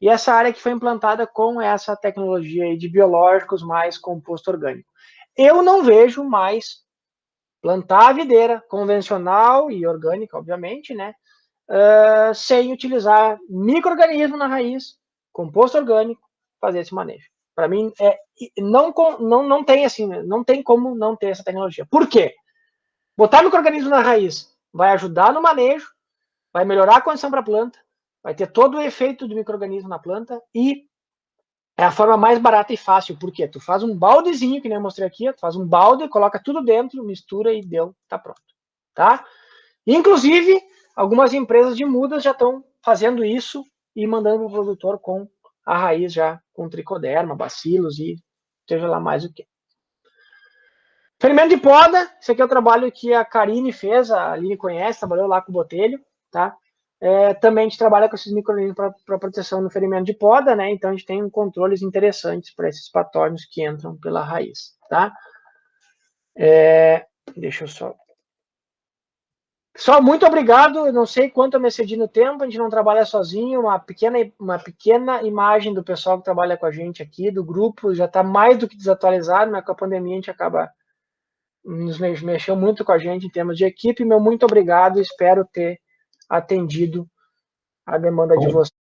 E essa área que foi implantada com essa tecnologia aí de biológicos mais composto orgânico. Eu não vejo mais plantar a videira convencional e orgânica, obviamente, né? Sem utilizar micro-organismo na raiz, composto orgânico, fazer esse manejo. Para mim, não tem assim, não tem como não ter essa tecnologia. Por quê? Botar micro-organismo na raiz vai ajudar no manejo, vai melhorar a condição para a planta, vai ter todo o efeito do micro-organismo na planta e é a forma mais barata e fácil. Por quê? Tu faz um baldezinho, que nem eu mostrei aqui, tu faz um balde, coloca tudo dentro, mistura e deu, tá pronto. Tá? Inclusive, algumas empresas de mudas já estão fazendo isso e mandando para o produtor com a raiz já, com tricoderma, bacilos e seja lá mais o que. Ferimento de poda, esse aqui é o trabalho que a Karine fez, a Aline conhece, trabalhou lá com o Botelho, tá? Também a gente trabalha com esses micro-organismos para proteção no ferimento de poda, né? Então a gente tem controles interessantes para esses patógenos que entram pela raiz, tá? Deixa eu só... Pessoal, muito obrigado. Eu não sei quanto eu me excedi no tempo, a gente não trabalha sozinho. Uma pequena imagem do pessoal que trabalha com a gente aqui, do grupo, já está mais do que desatualizado, mas com a pandemia a gente acaba nos mexeu muito com a gente em termos de equipe. Meu muito obrigado, espero ter atendido a demanda de vocês.